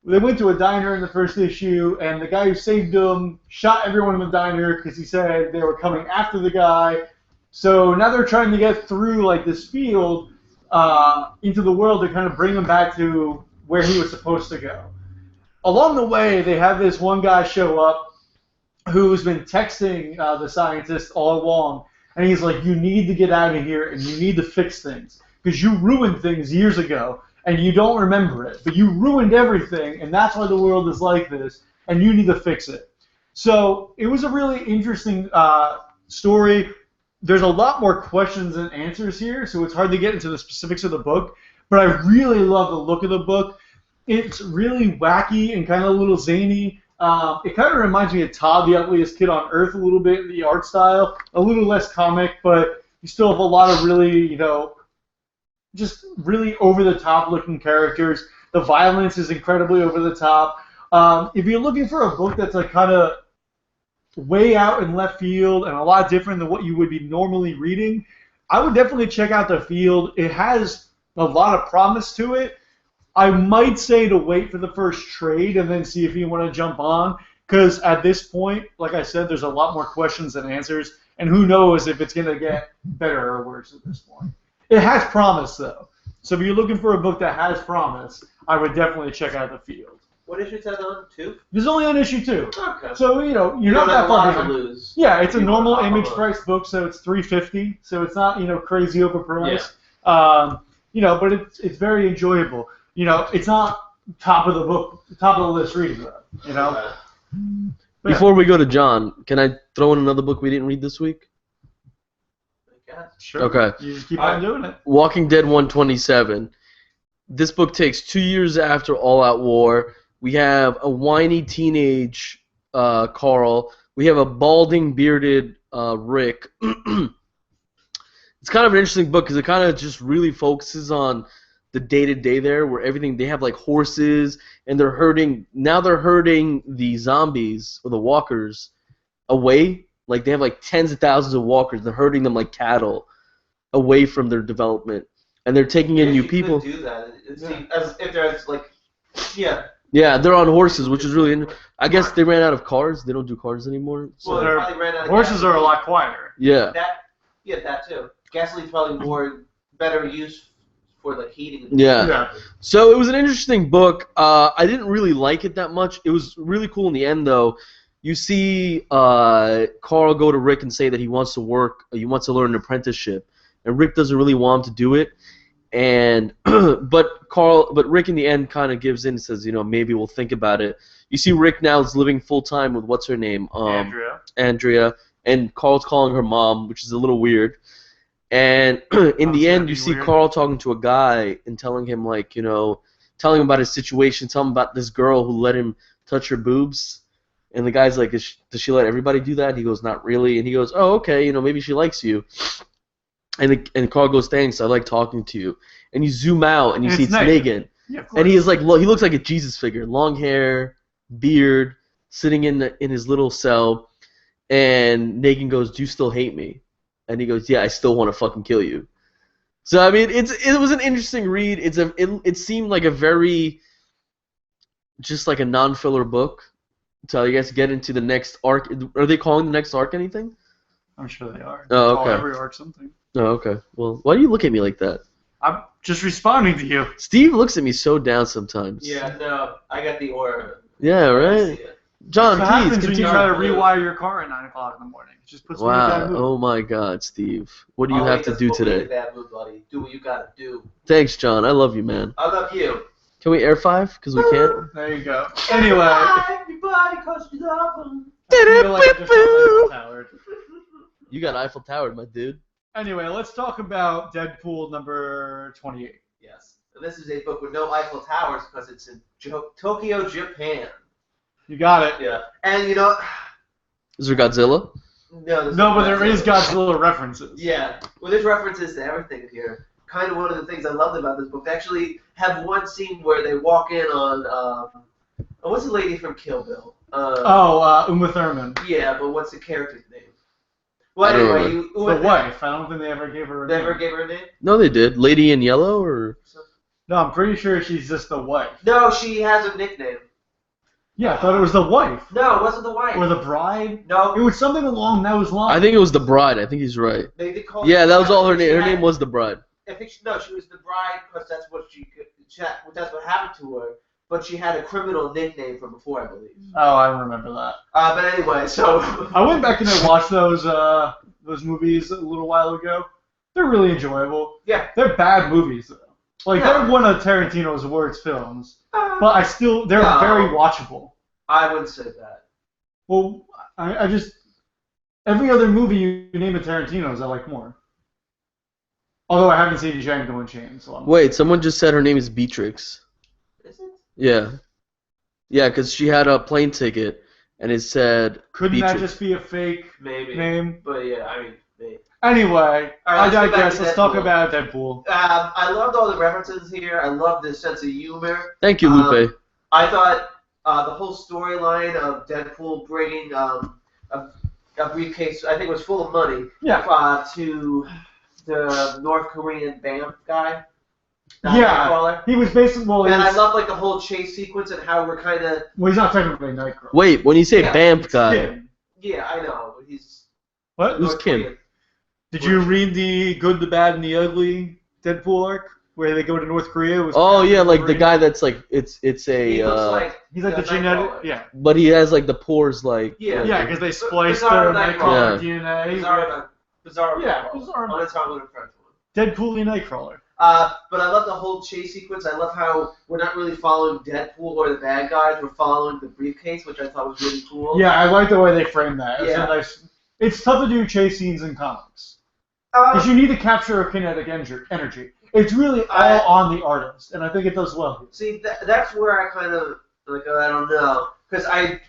They went to a diner in the first issue, and the guy who saved him shot everyone in the diner because he said they were coming after the guy. So now they're trying to get through like this field into the world to kind of bring him back to where he was supposed to go. Along the way, they have this one guy show up who's been texting the scientist all along, and he's like, you need to get out of here, and you need to fix things, because you ruined things years ago, and you don't remember it, but you ruined everything, and that's why the world is like this, and you need to fix it. So it was a really interesting story. There's a lot more questions than answers here, so it's hard to get into the specifics of the book, but I really love the look of the book. It's really wacky and kind of a little zany. It kind of reminds me of Todd, the Ugliest Kid on Earth, a little bit, the art style. A little less comic, but you still have a lot of really, just really over-the-top looking characters. The violence is incredibly over-the-top. If you're looking for a book that's like kind of way out in left field and a lot different than what you would be normally reading, I would definitely check out The Field. It has a lot of promise to it. I might say to wait for the first trade and then see if you want to jump on, because at this point, like I said, there's a lot more questions than answers, and who knows if it's going to get better or worse at this point. It has promise, though. So if you're looking for a book that has promise, I would definitely check out The Field. What issue is that on? 2? It's only on issue 2. Okay. So, you're not that far behind. Lose. Yeah, it's a normal Image price book, so it's $3.50, so it's not, crazy overpriced. Yeah. But it's very enjoyable. It's not top of the list reading, though. Before we go to John, can I throw in another book we didn't read this week? Sure. Okay. You just keep on doing it. Walking Dead 127. This book takes 2 years after All Out War. We have a whiny teenage Carl. We have a balding, bearded Rick. It's kind of an interesting book because it kind of just really focuses on the day-to-day there, where they have like horses, and they're herding the zombies or the walkers away. Like they have like tens of thousands of walkers. They're herding them like cattle away from their development, and they're taking in new people. Do that. It seems as if there's like, yeah. Yeah, they're on horses, which is really interesting. I guess they ran out of cars. They don't do cars anymore. So. Well, they probably ran out of horses are a lot quieter. Yeah. That too. Gasoline's probably better use for like heating. Yeah. So it was an interesting book. I didn't really like it that much. It was really cool in the end, though. You see Carl go to Rick and say that he wants to work, he wants to learn an apprenticeship, and Rick doesn't really want him to do it. And but Rick in the end kind of gives in and says, maybe we'll think about it. You see Rick now is living full time with what's her name, Andrea, and Carl's calling her mom, which is a little weird. And in the end, you see Carl talking to a guy and telling him telling him about his situation, telling him about this girl who let him touch her boobs. And the guy's like, does she let everybody do that? And he goes, not really. And he goes, oh, okay, maybe she likes you. And Carl goes, thanks, I like talking to you. And you zoom out and you see it's Negan. Yeah, and he is like, he looks like a Jesus figure, long hair, beard, sitting in his little cell. And Negan goes, do you still hate me? And he goes, yeah, I still want to fucking kill you. So I mean, it was an interesting read. It seemed like a very just like a non-filler book. So I guess get into the next arc. Are they calling the next arc anything? I'm sure they are. Oh, okay. Every arc something. Oh, okay. Well, why do you look at me like that? I'm just responding to you. Steve looks at me so down sometimes. Yeah, no, I got the aura. Yeah, right? John, What please happens when you continue. try to rewire your car at 9 o'clock in the morning? It just puts me in a bad Wow. mood. Oh my God, Steve. What do you All have he to does do put me in a today? bad mood, buddy. Do what you gotta do. Thanks, John. I love you, man. I love you. Can we air 5? Because we can't. There you go. Anyway. Everybody, cause you love them. I feel like I just got Eiffel Towered. You got Eiffel Towered, my dude. Anyway, let's talk about Deadpool number 28. Yes. And this is a book with no Eiffel Towers because it's in Tokyo, Japan. You got it. Yeah. And you know, Is there Godzilla? No, but there is Godzilla references. Yeah. Well, there's references to everything in here. Kind of one of the things I loved about this book. They actually have one scene where they walk in on, what's the lady from Kill Bill? Uma Thurman. Yeah, but what's the character's name? Well, anyway, The wife. I don't think they ever gave her a name. Never gave her a name? No, they did. Lady in Yellow, or? No, I'm pretty sure she's just the wife. No, she has a nickname. Yeah, I thought it was the wife. No, it wasn't the wife. Or the bride. No. It was something along those lines. I think it was the bride. I think he's right. They did call Yeah, her that was all her bride. name. Her name was the bride. I think she was the bride because that's what that's what happened to her. But she had a criminal nickname from before, I believe. Oh, I remember that. But anyway, so I went back and I watched those movies a little while ago. They're really enjoyable. Yeah. They're bad movies though. Like No. they're one of Tarantino's worst films, but they're No. very watchable. I wouldn't say that. Well, I just every other movie you name at Tarantino's I like more. Although I haven't seen Django Unchained, so Wait, someone just said her name is Beatrix. Is it? Yeah. Yeah, because she had a plane ticket, and it said couldn't Beatrix. that just be a fake Maybe. name? But yeah, I mean, maybe. Anyway, All right, I let's get back digress. to Let's talk Deadpool. about Deadpool. I loved all the references here. I loved the sense of humor. Thank you, Lupe. I thought the whole storyline of Deadpool bringing a briefcase, I think it was full of money, to the North Korean BAMF guy. Nightcrawler. He was basically And I love like the whole chase sequence and how we're kind of. Well, he's not technically Nightcrawler. Wait, when you say Yeah, BAMF guy, Kim. Yeah, I know. He's. What? Who's North Kim? Korean. Did you read the Good, the Bad, and the Ugly Deadpool arc where they go to North Korea? oh yeah, like the guy that's like it's a. He looks like. He's like the Nightcrawler. genetic. Yeah. But he has like the pores like. Yeah. Yeah, because they spliced the Bizarre Nightcrawler Nightcrawler. DNA. Bizarre. Yeah, bizarre. Oh, that's how I'm going to French one. Deadpool and Nightcrawler. But I love the whole chase sequence. I love how we're not really following Deadpool or the bad guys. We're following the briefcase, which I thought was really cool. Yeah, I like the way they framed that. It's Yeah. a nice. It's tough to do chase scenes in comics because you need to capture a kinetic energy. It's really all on the artist, and I think it does well here. See, that's where I kind of like. I don't know, because I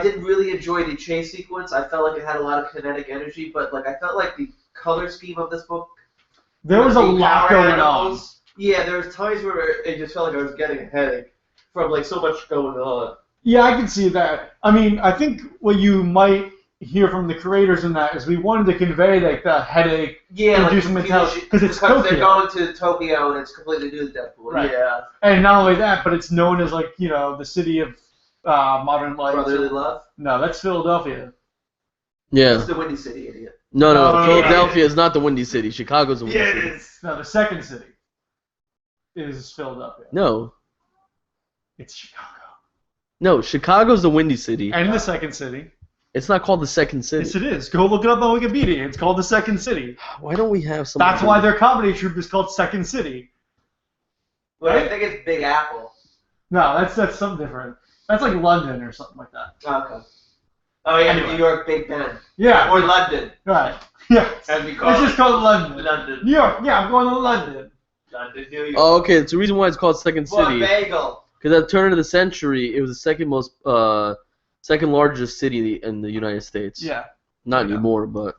didn't really enjoy the chase sequence. I felt like it had a lot of kinetic energy, but like I felt like the color scheme of this book. There was a the lot power going on. animals, Yeah, there was times where it just felt like I was getting a headache from like so much going on. Yeah, I can see that. I mean, I think what you might hear from the creators in that is we wanted to convey like the headache, Yeah, like inducing mentality, because it's they're Tokyo. going to Tokyo and it's completely new to Deadpool. Right. Yeah. And not only that, but it's known as like, you know, the city of modern life. Brotherly love. No, that's Philadelphia. Yeah. It's the Windy City, idiot. No, No, Philadelphia is not the Windy City. Chicago's the Windy Yeah, it City. is. No, the second city is Philadelphia. No. It's Chicago. No, Chicago's the Windy City. And the second city. It's not called the second city. Yes, it is. Go look it up on Wikipedia. It's called the second city. Why don't we have some? That's why their comedy troupe is called Second City. But Right? I think it's Big Apple. No, that's something different. That's like London or something like that. Okay. Oh yeah, Anyway. New York, Big Ben. Yeah. Or London, Right. Yeah. as we It's call just it. called London. London. New York. Yeah, I'm going to London. London, New York. Oh, okay. It's the reason why it's called Second What City. bagel? Because at the turn of the century, it was the second largest city in the United States. Yeah. Not Yeah. anymore, but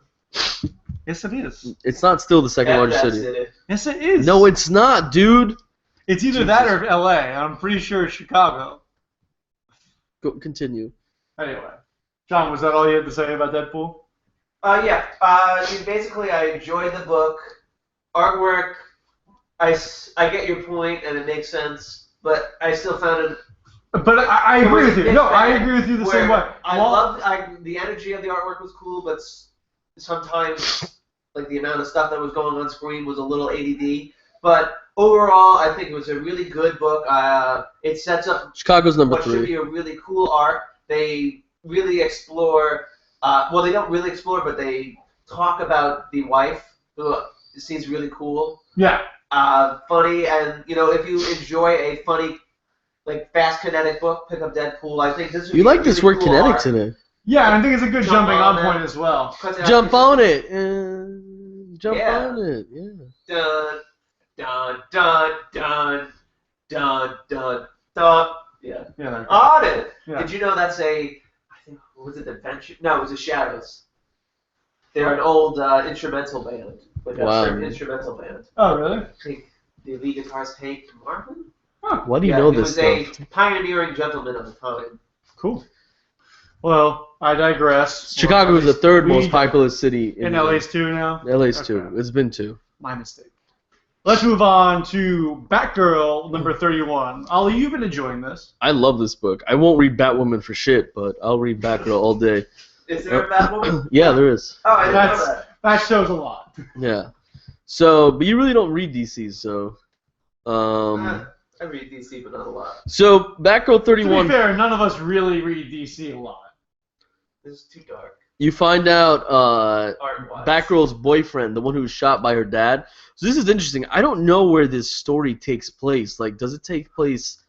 Yes, it is. it's not still the second largest That's city. it. Yes, it is. No, it's not, dude. It's either that or L.A. I'm pretty sure it's Chicago. Go, continue. Anyway, John, was that all you had to say about Deadpool? Yeah. Basically, I enjoyed the book. Artwork, I get your point, and it makes sense, but I still found it. But I agree with you. No, I agree with you the same way. I loved the energy of the artwork was cool, but sometimes like the amount of stuff that was going on screen was a little ADD. But overall, I think it was a really good book. It sets up Chicago's number what should 3. be a really cool arc. they really explore. Well, they don't really explore, but they talk about the wife, who seems really cool. Yeah. Funny, and if you enjoy a funny, like fast kinetic book, pick up Deadpool. I think this. You like this really word cool kinetic art. today? Yeah, I think it's a good Jump jumping on on point it. as well. Jump on it. Jump Yeah. on it. Yeah. Dun dun dun dun dun dun dun. Yeah. Yeah. On it. Yeah. Did you know that's I think, was it Adventure? No, it was the Shadows. They're an old instrumental band. Like Wow. a certain instrumental band. Oh, really? I think the lead guitarist Hank Marvin. Why do you know he this was stuff? a pioneering gentleman of the time. Cool. Well, I digress. Chicago is the third We- most populous city In LA's 2 now? LA's Okay. 2. It's been 2. My mistake. Let's move on to Batgirl number 31. Ollie, you've been enjoying this. I love this book. I won't read Batwoman for shit, but I'll read Batgirl all day. Is there a Batwoman? Yeah, there is. Oh, I didn't know That's that. that shows a lot. Yeah. So, but you really don't read DC, so. I read DC, but not a lot. So Batgirl To 31. be fair, none of us really read DC a lot. This is too dark. You find out Art-wise. Batgirl's boyfriend, the one who was shot by her dad. So this is interesting. I don't know where this story takes place. Like, does it take place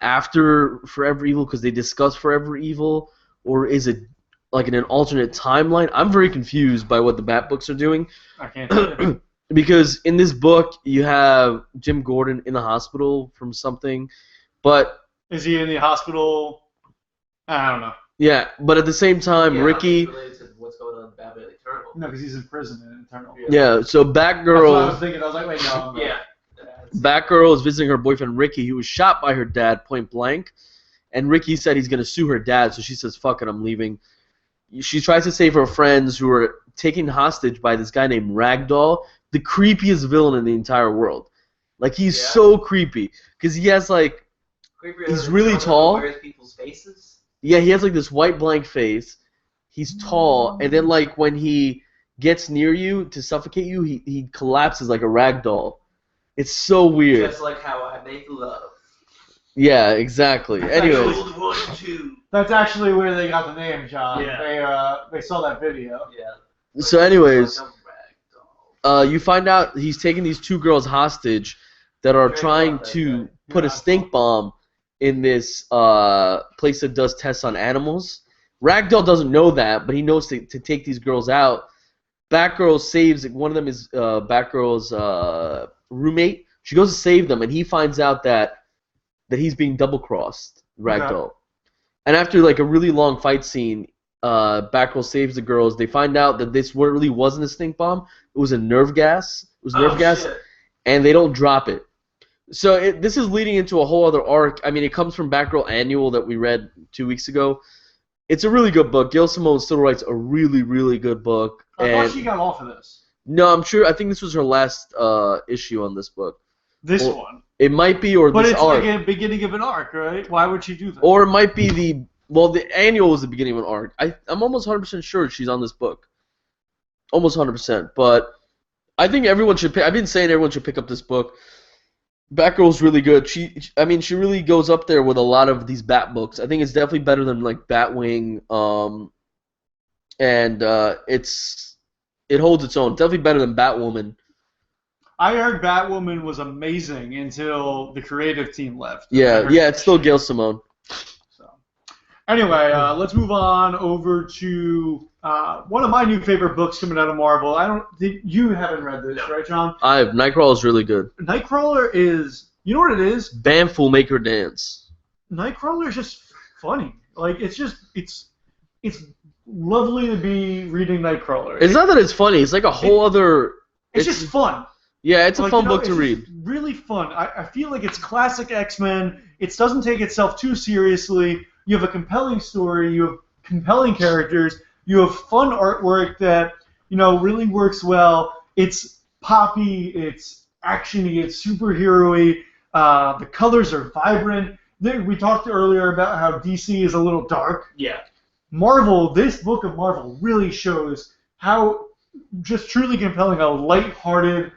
after Forever Evil because they discuss Forever Evil, or is it like in an alternate timeline? I'm very confused by what the Bat books are doing. I can't tell you. Because in this book, you have Jim Gordon in the hospital from something, but Is he in the hospital? I don't know. yeah, but at the same time, Yeah, Ricky, related to what's going on in Batman Eternal. No, because he's in prison in Eternal. yeah, so That's what I was Batgirl, thinking. I was like, wait, no. I'm not. Yeah. Batgirl is visiting her boyfriend Ricky, who was shot by her dad point blank, and Ricky said he's gonna sue her dad, so she says, "Fuck it, I'm leaving." She tries to save her friends who are taken hostage by this guy named Ragdoll, the creepiest villain in the entire world. Like, he's Yeah. so creepy because he has like. Creepier He's than really someone who tall. wears people's faces. Yeah, he has like this white blank face. He's tall, and then like when he gets near you to suffocate you, he collapses like a rag doll. It's so weird. Just like how I make love. Yeah, exactly. Anyways, Gold 1 and 2. That's actually where they got the name, John. Yeah. They saw that video. Yeah. so anyways, Like a ragdoll. you find out he's taking these 2 girls hostage that are Very trying well, that to guy. put a Yeah. stink bomb in this place that does tests on animals. Ragdoll doesn't know that, but he knows to take these girls out. Batgirl saves, one of them is Batgirl's roommate. She goes to save them, and he finds out that he's being double-crossed, Ragdoll. Okay. And after like a really long fight scene, Batgirl saves the girls. They find out that this really wasn't a stink bomb. It was a nerve gas. It was nerve gas, Shit. and they don't drop it. So this is leading into a whole other arc. I mean, it comes from Batgirl Annual that we read 2 weeks ago. It's a really good book. Gail Simone still writes a really, really good book. I thought And she got off of this. no, I'm sure. I think this was her last issue on this book. This Well, one. It might be, or But this it's arc, like a beginning of an arc, right? Why would she do that? or it might be the Annual was the beginning of an arc. I'm almost 100% sure she's on this book. Almost 100%. But I think everyone should. I've been saying everyone should pick up this book. Batgirl's really good. She really goes up there with a lot of these Bat books. I think it's definitely better than like Batwing. And it holds its own. Definitely better than Batwoman. I heard Batwoman was amazing until the creative team left. I Yeah, heard it's still Gail Simone. So, anyway, let's move on over to one of my new favorite books coming out of Marvel. I don't think you haven't read this, right, John? Nightcrawler's really good. Nightcrawler is, you know what it is? BAMF will make her dance. Nightcrawler is just funny. Like it's lovely to be reading Nightcrawler. It's not that it's funny. It's like a whole other. It's just fun. Yeah, it's a Like, fun you know, book to it's read. just really fun. I feel like it's classic X-Men. It doesn't take itself too seriously. You have a compelling story. You have compelling characters. You have fun artwork that really works well. It's poppy. It's actiony. It's superhero-y. The colors are vibrant. We talked earlier about how DC is a little dark. Yeah. Marvel, this book of Marvel really shows how just truly compelling a light-hearted,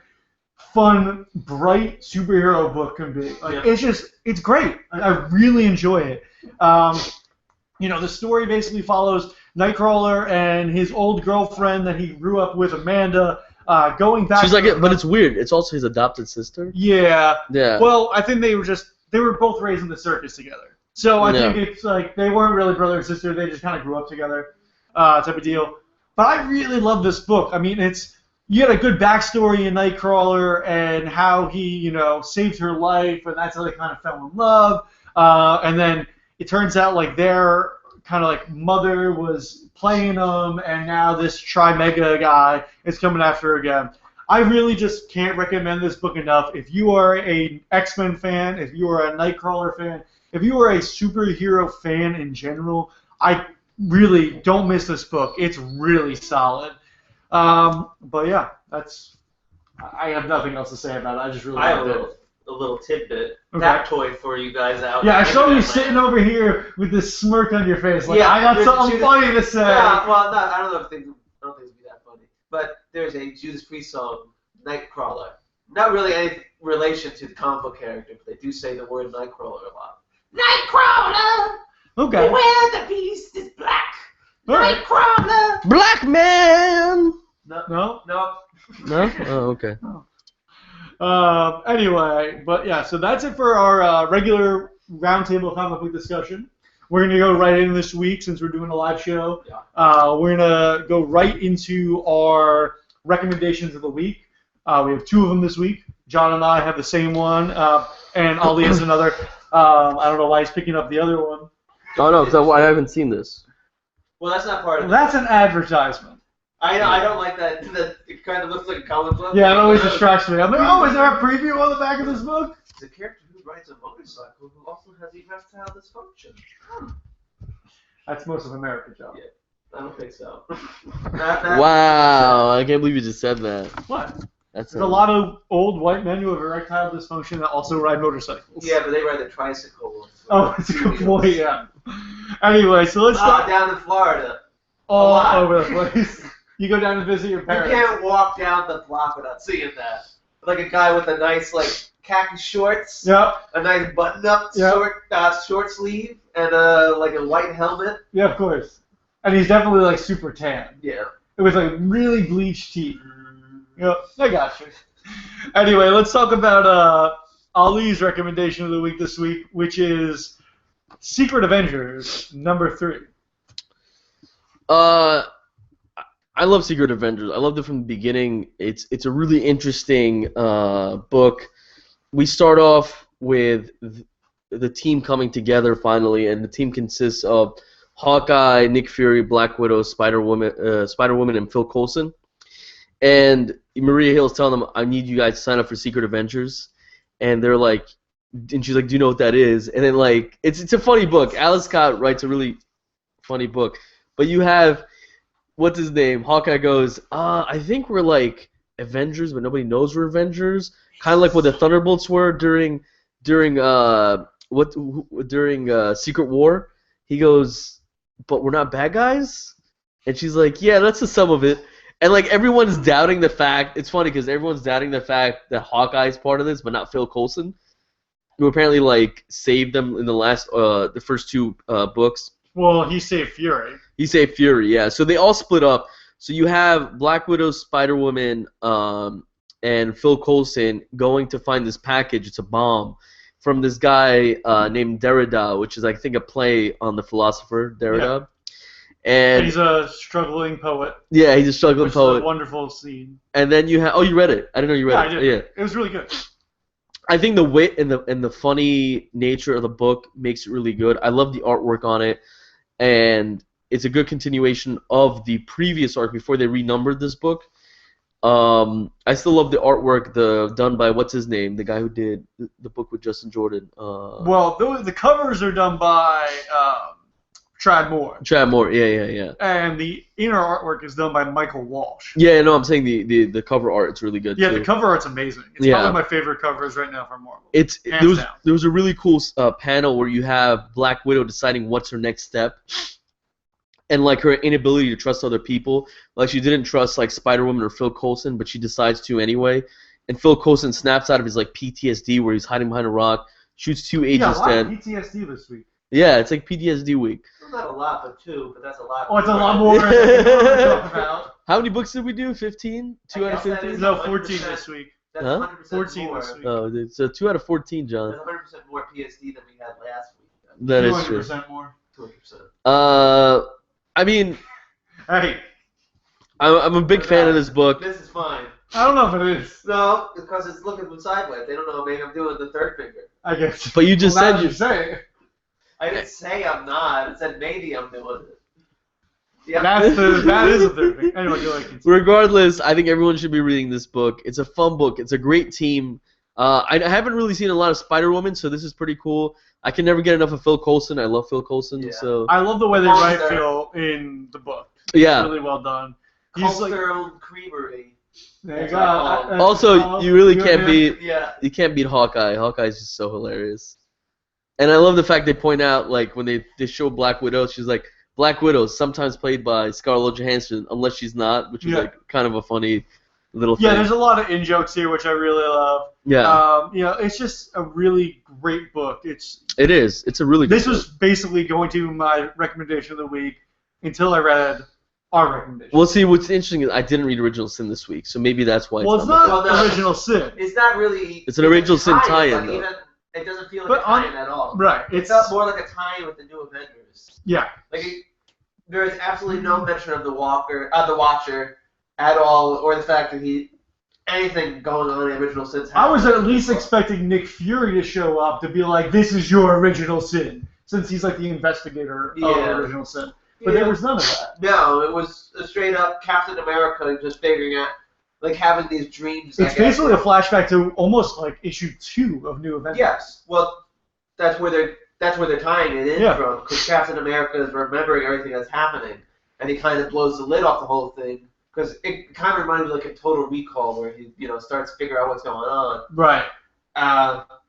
fun, bright superhero book can be. Like, Yeah. it's great. I really enjoy it. the story basically follows Nightcrawler and his old girlfriend that he grew up with, Amanda, going back. She's like, but it's weird. It's also his adopted sister. Yeah. Yeah. Well, I think they were both raised in the circus together. So I think it's like they weren't really brother and sister. They just kind of grew up together, type of deal. But I really love this book. I mean, you got a good backstory in Nightcrawler and how he, saved her life, and that's how they kind of fell in love. And then it turns out like their kind of like mother was playing them, and now this Tri-Mega guy is coming after her again. I really just can't recommend this book enough. If you are a X-Men fan, if you are a Nightcrawler fan, if you are a superhero fan in general, I really don't miss this book. It's really solid. But yeah, I have nothing else to say about it. I just really loved it. A little tidbit, Okay. toy for you guys out. Yeah, I saw you sitting over here with this smirk on your face. Like, Yeah, I got something Judas- funny to say. Yeah, well, I don't know if things would be that funny, but there's a Judas Priest song, Nightcrawler. Not really any relation to the comic book character, but they do say the word Nightcrawler a lot. Nightcrawler, Okay. beware the beast is black. All right. Nightcrawler. Black man. No? No. No. Oh, okay. Anyway, but yeah, so that's it for our regular roundtable comic book discussion. We're going to go right in this week since we're doing a live show. Yeah. We're going to go right into our recommendations of the week. We have two of them this week. John and I have the same one, and Ali has another. I don't know why he's picking up the other one. Oh no, because I haven't seen this. Well, that's not part of it. That's an advertisement. I don't like that. It kind of looks like a comic book. Yeah, it always distracts me. I'm like, oh, is there a preview on the back of this book? It's a character who rides a motorcycle who also has erectile dysfunction. That's most of America, John. Yeah. I don't think so. Wow, I can't believe you just said that. What? That's There's a lot of old white men who have erectile dysfunction that also ride motorcycles. Yeah, but they ride the tricycle. Oh, that's a good point, yeah. Anyway, so let's start down in Florida. all lot. over the place. You go down to visit your You parents. can't walk down the block without seeing that. Like a guy with a nice, like, khaki shorts, Yep. a nice button-up Yep. short sleeve, and like a white helmet. Yeah, of course. And he's definitely like super tan. Yeah. With like really bleached teeth. Yep, I got you. Anyway, let's talk about Ali's recommendation of the week this week, which is Secret Avengers #3. I love Secret Avengers. I loved it from the beginning. It's a really interesting book. We start off with the team coming together finally, and the team consists of Hawkeye, Nick Fury, Black Widow, Spider-Woman, and Phil Coulson. And Maria Hill's telling them, I need you guys to sign up for Secret Avengers. And they're like, and she's like, do you know what that is? And then like, it's a funny book. Alice Scott writes a really funny book. But you have, what's his name? Hawkeye goes, I think we're like Avengers, but nobody knows we're Avengers. Kind of like what the Thunderbolts were during Secret War. He goes, but we're not bad guys? And she's like, yeah, that's the sum of it. And like everyone's doubting the fact, it's funny because everyone's doubting the fact that Hawkeye's part of this, but not Phil Coulson, who apparently like saved them in the first two books. Well, he saved Fury. He saved Fury, yeah. So they all split up. So you have Black Widow, Spider-Woman, and Phil Coulson going to find this package. It's a bomb from this guy named Derrida, which is I think a play on the philosopher Derrida. Yeah. And he's a struggling poet. Yeah, he's a struggling which poet. Is a wonderful scene. And then you have you read it? I didn't know you read it. I did. Yeah, it was really good. I think the wit and the funny nature of the book makes it really good. I love the artwork on it, and it's a good continuation of the previous arc before they renumbered this book. I still love the artwork done by what's his name, the guy who did the book with Justin Jordan. Well, the covers are done by Trad Moore. Trad Moore, yeah. And the inner artwork is done by Michael Walsh. Yeah, no, I'm saying the cover art is really good. Yeah, too. the cover art's amazing. It's probably my favorite covers right now from Marvel. There was a really cool panel where you have Black Widow deciding what's her next step, and like her inability to trust other people. Like she didn't trust like Spider-Woman or Phil Coulson, but she decides to anyway. And Phil Coulson snaps out of his like PTSD where he's hiding behind a rock, shoots two agents dead. PTSD this week. Yeah, it's like PTSD week. not a lot, but 2. But that's a lot. Oh, it's a lot more than we talk about. How many books did we do? 15? 2 out of 15? No, 14 this week. That's Huh? 100% 14 more. this week. Oh, dude, so 2 out of 14, John. That's 100% more PSD than we had last week. That is true. 200% more. 200%. I mean, Hey, I'm a big fan of this book. This is fine. I don't know if it is. No, because it's looking from sideways. They don't know maybe I'm doing the third finger. I guess. But you just Well, now said you you. say it. I didn't say I'm not. I said maybe I'm doing it. Yeah. That is the third thing. Anyway, go ahead. Regardless, I think everyone should be reading this book. It's a fun book. It's a great team. I haven't really seen a lot of Spider-Woman, so this is pretty cool. I can never get enough of Phil Coulson. I love Phil Coulson. Yeah. So I love the way they Monster. write Phil in the book. yeah. Really well done. He's Cult like, their own creamery. there you go. Also, Also, you really can't beat Yeah. Hawkeye. Hawkeye's just so hilarious. And I love the fact they point out, like, when they show Black Widow, she's like, Black Widow, sometimes played by Scarlett Johansson, unless she's not, which is, like, kind of a funny little thing. Yeah, there's a lot of in-jokes here, which I really love. Yeah. It's just a really great book. It is. It's a really good This was basically going to my recommendation of the week until I read our recommendation. Well, see, what's interesting is I didn't read Original Sin this week, so maybe that's why Well, it's it's not not Well, no. Original Sin. It's not really. It's an original sin tie-in, like though. even, it doesn't feel like But a tie-in at all. Right. It felt more like a tie-in with the New Avengers. Yeah. Like there is absolutely no mention of the Watcher at all, or the fact that anything going on in Original Sin's I was happening. at least expecting Nick Fury to show up to be like, this is your Original Sin, since he's like the investigator Yeah. of Original Sin. But there was none of that. No, it was a straight up Captain America just figuring out, like having these dreams. It's basically a flashback to almost like issue 2 of New Avengers. Yes. Well, that's where they're tying it in Yeah. from, because Captain America is remembering everything that's happening, and he kind of blows the lid off the whole thing, because it kind of reminds me of like a Total Recall where he starts to figure out what's going on. Right.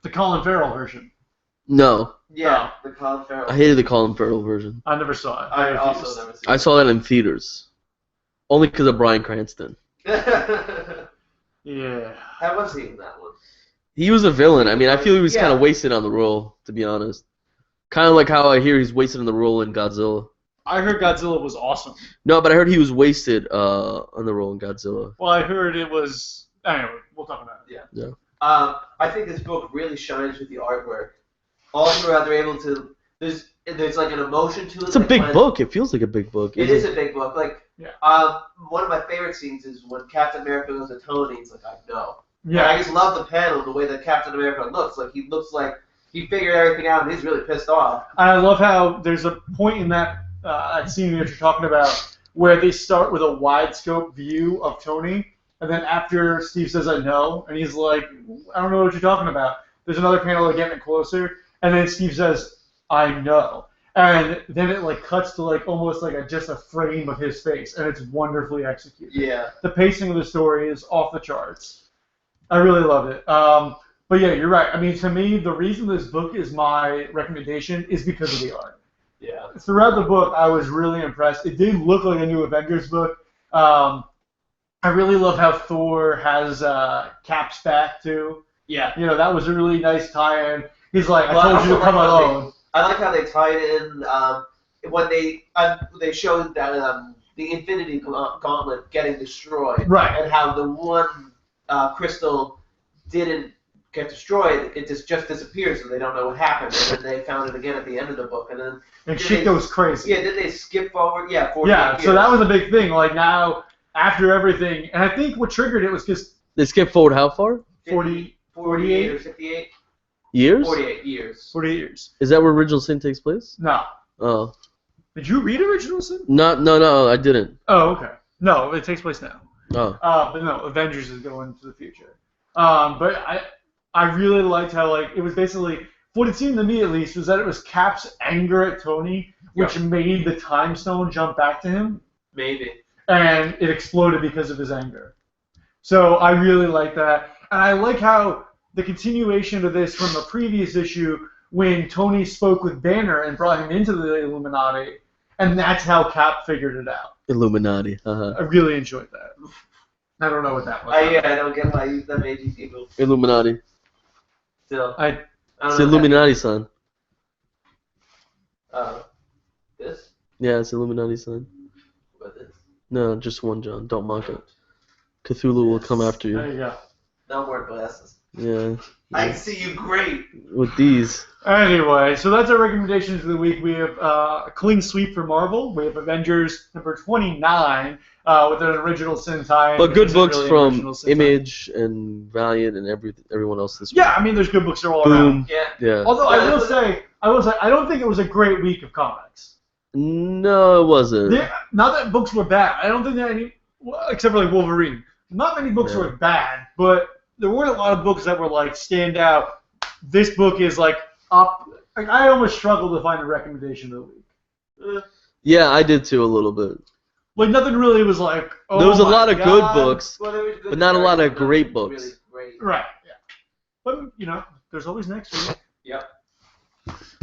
The Colin Farrell version. No. Yeah, the Colin Farrell. I hated the Colin Farrell version. I never saw it. I also never seen I saw that in theaters. Only because of Bryan Cranston. it. Yeah. How was he in that one? He was a villain. I mean, I feel he was Yeah. kind of wasted on the role, to be honest. Kind of like how I hear he's wasted on the role in Godzilla. I heard Godzilla was awesome. No, but I heard he was wasted on the role in Godzilla. Well, I heard it was... Anyway, we'll talk about it. Yeah. I think this book really shines with the artwork. All throughout, they're able to. There's like an emotion to it. It's a like big when- book. It feels like a big book. It is a big book. Like, Yeah. one of my favorite scenes is when Captain America goes to Tony. He's like, I know. And Yeah. I just love the panel, the way that Captain America looks. Like he looks like he figured everything out, and he's really pissed off. And I love how there's a point in that scene that you're talking about where they start with a wide scope view of Tony, and then after Steve says, I know, and he's like, I don't know what you're talking about. There's another panel getting it closer, and then Steve says, I know. And then it like cuts to like almost like just a frame of his face, and it's wonderfully executed. Yeah. The pacing of the story is off the charts. I really love it. But yeah, you're right. I mean, to me, the reason this book is my recommendation is because of the art. Yeah. Throughout the book, I was really impressed. It did look like a new Avengers book. I really love how Thor has Cap's back too. Yeah. You know, that was a really nice tie-in. He's like, Well, I told I you to also come like how alone. I like how they tied in when they showed that the Infinity Gauntlet getting destroyed, Right. and how the one crystal didn't get destroyed, it just disappears, and they don't know what happened, and then they found it again at the end of the book, and then And shit goes crazy. yeah, did they skip forward? Yeah, 48 Yeah, years. so that was a big thing. Like now, after everything, and I think what triggered it was because They skip forward how far? 48 or 58? Years? 48 years. 48 years. Is that where Original Sin takes place? No. Oh. Did you read Original Sin? No, I didn't. Oh, okay. No, it takes place now. Oh. But no, Avengers is going into the future. But I really liked how like it was basically what it seemed to me at least was that it was Cap's anger at Tony which made the Time Stone jump back to him, Maybe. and it exploded because of his anger. So I really like that, and I like how the continuation of this from the previous issue when Tony spoke with Banner and brought him into the Illuminati, and that's how Cap figured it out. Illuminati. I really enjoyed that. I don't know what that was. Yeah, I don't get why that made you giggle. Illuminati. Still. I I don't It's know. Illuminati, son. This? Yeah, it's Illuminati sign. With it. No, just one, John. Don't mock it. Cthulhu will come after There you. you go. Don't wear glasses. Yeah. I can see you great. With these. Anyway, so that's our recommendations of the week. We have a clean sweep for Marvel. We have Avengers number 29 with an original sin tie. But good books really from Image and Valiant and everyone else this week. Yeah, I mean, there's good books all Boom. around. Yeah. Yeah. Although I will say, I don't think it was a great week of comics. No, it wasn't. Not that books were bad. I don't think that any, except for like Wolverine. Not many books were bad, but there weren't a lot of books that were like stand out. This book is like up. Like I almost struggled to find a recommendation of the week. Yeah, I did too a little bit. Like nothing really was like. Oh There was a my lot of God. good books, Well, there was good but not a lot of characters, great nothing books. Really great. Right. Yeah. But you know, there's always next week. Yep.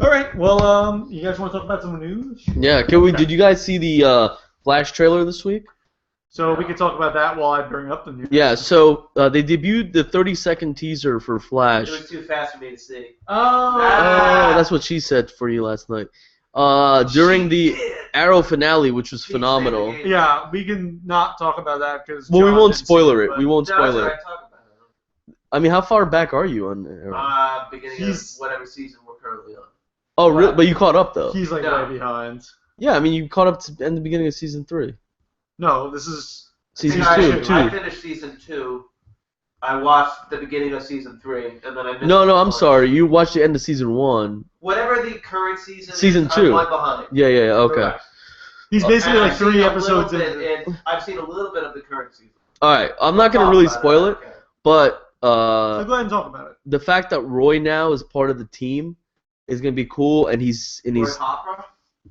All right. Well, you guys want to talk about some news? Yeah, did you guys see the Flash trailer this week? So we can talk about that while I bring up the news. Yeah, so they debuted the 30-second teaser for Flash. It was too fast for me to see. Oh. Oh, that's what she said for you last night. During the Arrow finale, which was phenomenal. Yeah, we can not talk about that because. Well, we won't spoiler it. We won't No, spoil that's it. all right, talk about it. I mean, how far back are you on Arrow? Beginning of whatever season we're currently on. Oh, really? But you caught up though. He's like No. way behind. Yeah, I mean, you caught up in the beginning of season 3. No, this is. Season I 2, finished- I finished season 2. I watched the beginning of season 3, and then I missed No, I'm one. sorry. You watched the end of season 1. Whatever the current season Season is, 2. I'm one behind. Yeah, okay. Correct. He's basically And like I've seen 3 a episodes little in. bit, and I've seen a little bit of the current season. All right, I'm not gonna Talk really about spoil it, okay. but So go ahead and talk about it. the fact that Roy now is part of the team is gonna be cool, and he's Roy Hopper?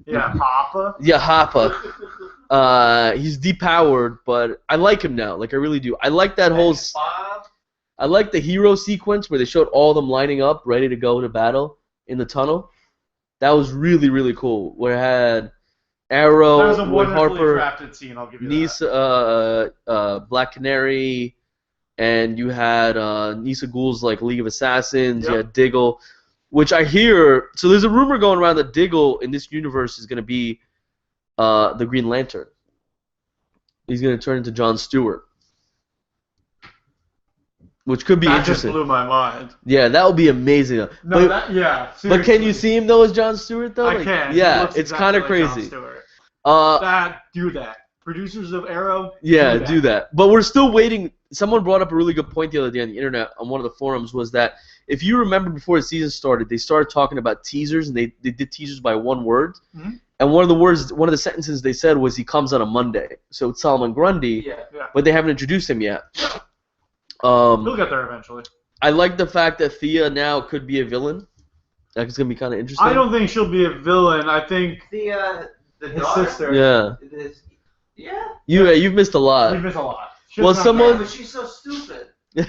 Yeah, Papa. yeah, Hoppa. He's depowered, but I like him now. Like I really do. I like that whole. Bob? I like the hero sequence where they showed all of them lining up, ready to go to battle in the tunnel. That was really, really cool. Where it had Arrow, That was a Roy wonderfully Harper, crafted scene. I'll give you Nisa, Black Canary, and you had Nisa Ghul's like League of Assassins. You Yep. had Diggle, which I hear. So there's a rumor going around that Diggle in this universe is going to be the Green Lantern. He's going to turn into Jon Stewart, which could be that interesting. just blew my mind. Yeah, that would be amazing. No, but, yeah. but can you seriously. see him though as Jon Stewart though? I Like, can. He Yeah, looks it's exactly kind of like Jon crazy. Stewart. Uh, Do that. Producers of Arrow. Yeah, do that. But we're still waiting. Someone brought up a really good point the other day on the internet on one of the forums was that if you remember before the season started, they started talking about teasers and they did teasers by one word. Mhm. And one of the sentences they said was he comes on a Monday. So it's Solomon Grundy, Yeah. but they haven't introduced him yet. He'll get there eventually. I like the fact that Thea now could be a villain. That's going to be kind of interesting. I don't think she'll be a villain. I think The his daughter? sister. Yeah. Yeah. You've missed a We lot. miss a lot. Well, not someone- Yeah, but she's so stupid. No, she's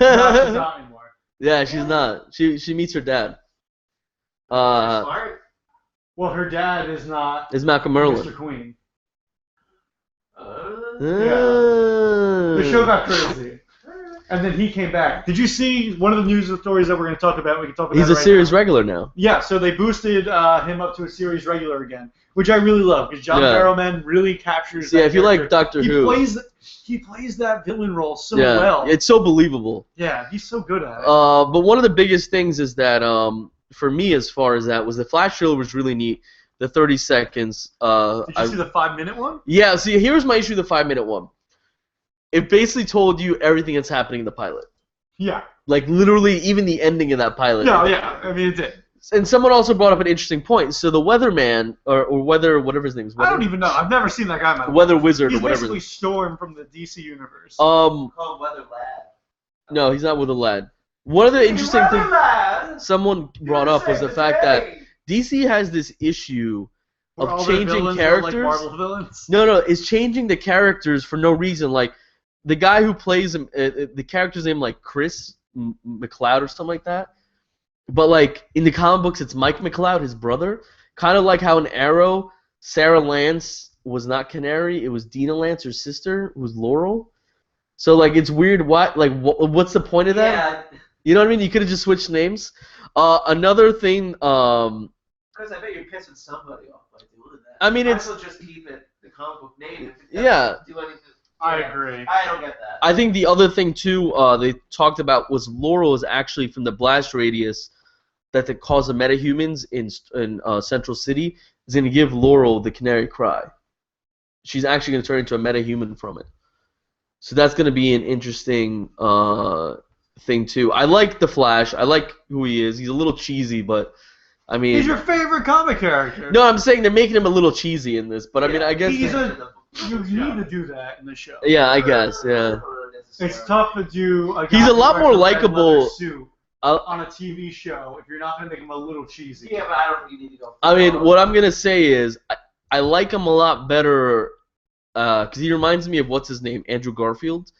not anymore. Yeah, she's not. She meets her dad. Smart. Well, her dad is not Is Malcolm Merlin. Mr. Queen. Uh, The show got crazy. And then he came back. Did you see one of the news stories that we're going to talk about? We can talk about He's it a right series now. regular now. Yeah, so they boosted him up to a series regular again, which I really love because John Yeah. Barrowman really captures. Yeah, that if you like character. Doctor he Who. plays that villain role so Yeah, well. it's so believable. Yeah, he's so good at it. But one of the biggest things is that for me, as far as that, was the Flash trailer was really neat. The 30 seconds. Did you see the 5-minute one? Yeah. See, here's my issue with the 5-minute one. It basically told you everything that's happening in the pilot. Yeah. Like literally, even the ending of that pilot. No, yeah. I mean, it did. And someone also brought up an interesting point. So the Weatherman, or whatever his name is. I don't even know. I've never seen that guy in my life. Weather Wizard He's or whatever. basically Storm from the DC universe. called Weather Lad. No, he's not with a lad. One of the interesting Weather things Lad! someone brought up was the fact that DC has this issue Where of all their changing villains are characters. like Marvel villains. No, it's changing the characters for no reason. Like the guy who plays him, the character's name like Chris McLeod or something like that. But like in the comic books, it's Mike McLeod, his brother. Kind of like how in Arrow, Sarah Lance was not Canary; it was Dina Lance, her sister, who was Laurel. So like it's weird. What's the point of that? Yeah. You know what I mean? You could have just switched names. Another thing Because I bet you're pissing somebody off by doing that. I mean, Might it's as well just keep it the comic book name. If it Yeah. doesn't do anything. I Yeah. agree. I don't get that. I think the other thing too they talked about was Laurel is actually from the blast radius that the cause of metahumans in Central City is going to give Laurel the canary cry. She's actually going to turn into a metahuman from it. So that's going to be an interesting thing too. I like the Flash. I like who he is. He's a little cheesy, but I mean, He's your favorite comic character. no, I'm saying they're making him a little cheesy in this, but I mean, I guess He's you need to do that in the show. yeah, I guess yeah. It's tough to do. He's a lot more likable. On a TV show, if you're not going to make him a little cheesy. Yeah, but I don't think you need to go. I mean, what I'm gonna say is I like him a lot better because he reminds me of what's his name, Andrew Garfield.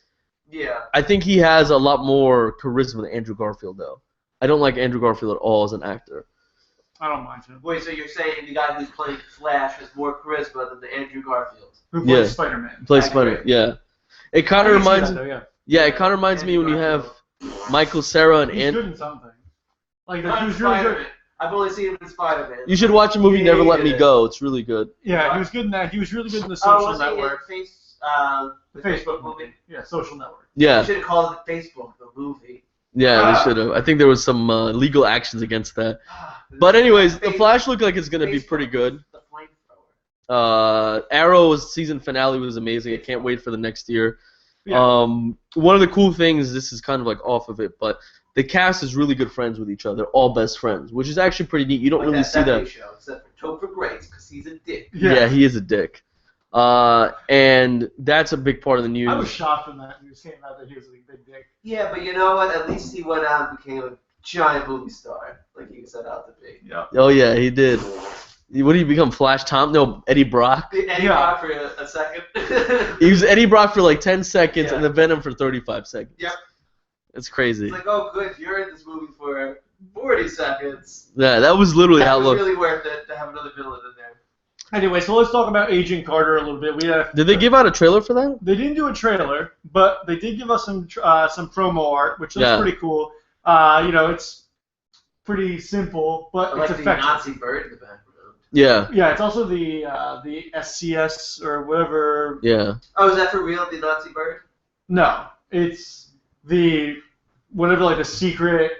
Yeah. I think he has a lot more charisma than Andrew Garfield, though. I don't like Andrew Garfield at all as an actor. I don't mind him. Wait, so you're saying the guy who's playing Flash has more charisma than the Andrew Garfield? Who plays Yeah. Spider-Man? Plays I Spider, agree. yeah. It kind of reminds me. Yeah. Yeah, it kind of reminds me when you have Michael Cera and He's Ant. good in something. Like Not he in was really Spider-Man. good. I've only seen him in Spider-Man. You should watch a movie Yeah, Never Let yeah, Me yeah. Go. It's really good. Yeah, he was good in that. He was really good in the Oh, Social was he in Network. the Facebook movie. Yeah, Social Network. You Yeah, should have called it Facebook, the movie. yeah, they should have. I think there was some legal actions against that. But anyways, the Flash looked like it's gonna be pretty good. The flamethrower. Arrow's season finale was amazing. I can't wait for the next year. Yeah. One of the cool things, this is kind of like off of it, but the cast is really good friends with each other. They're all best friends, which is actually pretty neat. You don't Like really see that. Show, except for Topher Grace, because he's a dick. Yeah, he is a dick. And that's a big part of the news. I was shocked when that news came out that he was a big dick. Yeah, but you know what? At least he went out and became a giant movie star, like he set out to be. Yeah. Oh yeah, he did. What did he become? Flash Tom? No, Eddie Brock. Eddie Brock for a second. He was Eddie Brock for like 10 seconds Yeah. and the Venom for 35 seconds. Yep. It's crazy. It's like, oh, good, you're in this movie for 40 seconds. Yeah, that was literally how That it was looked. really worth it to have another villain in there. Anyway, so let's talk about Agent Carter a little bit. Did they give out a trailer for that? They didn't do a trailer, but they did give us some promo art, which looks Yeah. pretty cool. It's pretty simple, but I like it's the effective. Nazi bird in the background. Yeah, Yeah, it's also the SCS or whatever. yeah. Oh, is that for real, the Nazi bird? No, it's the whatever like the secret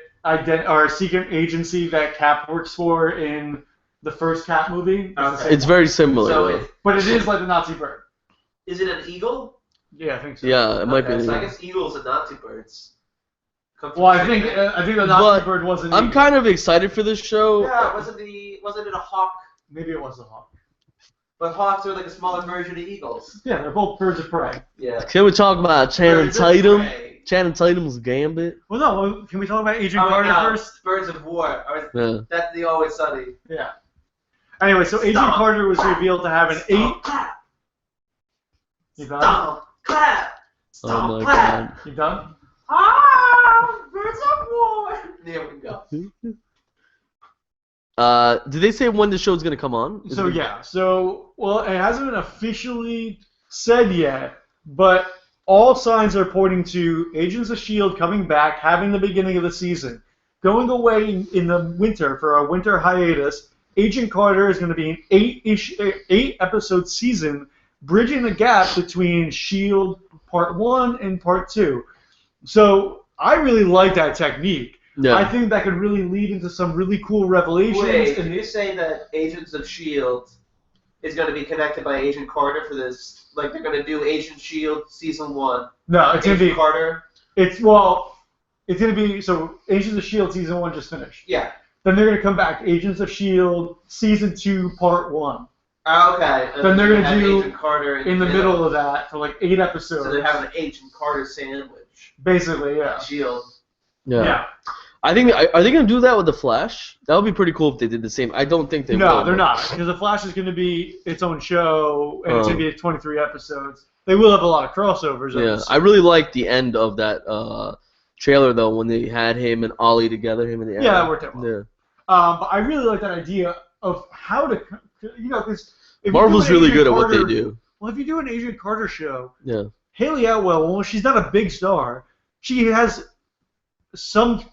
secret agency that Cap works for in the first Cap movie. Okay. It's very similar. So, though. But it is like the Nazi bird. is it an eagle? Yeah, I think so. Yeah, it might Okay, be. so I guess eagles and Nazi birds. come from Well, I the think same thing. the Nazi But bird wasn't. I'm kind of excited for this show. Yeah, wasn't it a hawk? Maybe it was a hawk. But hawks are like a smaller version of eagles. Yeah, they're both birds of prey. Yeah. Can we talk about Channing Birds of Tatum? prey. Channing Tatum's Gambit. Well, no. Can we talk about Agent Oh, Carter no, first? Birds of war. Or Yeah. that's the Always Sunny. Yeah. Anyway, so Agent Stop. Carter was revealed to have an Stomp, clap. You done? Stomp, clap. Oh Stomp, my clap. god. You done? Ah, birds of war. There we go. Did they say when the show's gonna come on? So yeah, it hasn't been officially said yet, but all signs are pointing to Agents of S.H.I.E.L.D. coming back, having the beginning of the season. Going away in the winter for a winter hiatus, Agent Carter is going to be an 8-episode season, bridging the gap between S.H.I.E.L.D. Part 1 and Part 2. So I really like that technique. Yeah. I think that could really lead into some really cool revelations. Wait, and did you say that Agents of S.H.I.E.L.D. is going to be connected by Agent Carter for this? Like they're going to do Agent S.H.I.E.L.D. Season 1. no, it's going to Agent be Carter? It's going to be, so Agents of S.H.I.E.L.D. Season 1 just finished. Yeah. Then they're going to come back, Agents of S.H.I.E.L.D. Season 2, Part 1. Oh, okay. And Then they're going to have do, Agent Carter in the middle of that, for like 8 episodes. So they're having an Agent Carter sandwich. Basically, yeah. S.H.I.E.L.D. Yeah. I think are they gonna do that with the Flash? That would be pretty cool if they did the same. I don't think they will. No, they're not, because The Flash is going to be its own show, and it's Oh. going to be 23 episodes. They will have a lot of crossovers. Yeah, I really liked the end of that trailer though when they had him and Ollie together. Him and the Yeah, that worked out well. Yeah. But I really like that idea of how to, because Marvel's really good at what they do. Well, if you do an Agent Carter show, Yeah. Haley Atwell, well, she's not a big star. She has some,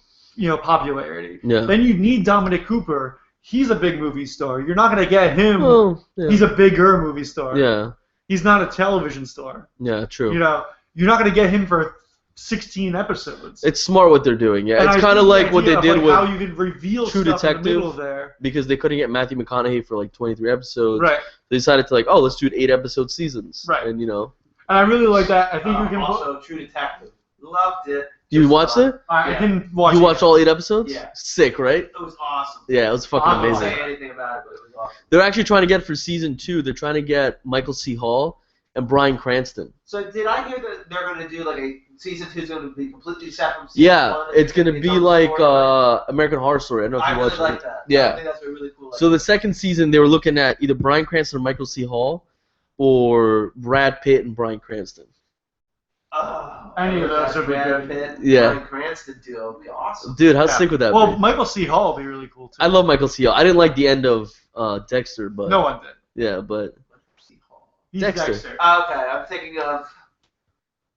popularity. Yeah. Then you need Dominic Cooper. he's a big movie star. You're not gonna get him. Oh, yeah. He's a bigger movie star. Yeah. He's not a television star. Yeah, true. You know, you're not gonna get him for 16 episodes. It's smart what they're doing. Yeah, And it's I kind of think the like what they idea of, did like, with how you can reveal True stuff in the Detective. middle there. Because they couldn't get Matthew McConaughey for like 23 episodes. Right. They decided to like, oh, let's do 8-episode seasons. Right. And you know. And I really like that. I think you can. Also, True Detective. Loved it. You Just watched it? I Yeah. didn't watch. You it. watched all 8 episodes? Yeah. Sick, right? It was awesome. Yeah, it was fucking I I won't amazing. say anything about it, but it was awesome. They're actually trying to get for season 2. They're trying to get Michael C. Hall and Bryan Cranston. So did I hear that they're going to do like a season 2 is going to be completely separate from season Yeah, 1? it's gonna be its own like story? American Horror Story. I don't know if I you really watched like it. that. Yeah. I think that's a really cool. So the second season, they were looking at either Bryan Cranston or Michael C. Hall, or Brad Pitt and Bryan Cranston. Any of those would be Brad good. Pitt, Yeah. Bryan Cranston duo would be awesome. Dude, how Yeah. sick would that Well, be? Michael C. Hall would be really cool too. I love Michael C. Hall. I didn't like the end of Dexter, but No one did. yeah, but He's Dexter. Dexter. Okay, I'm thinking of.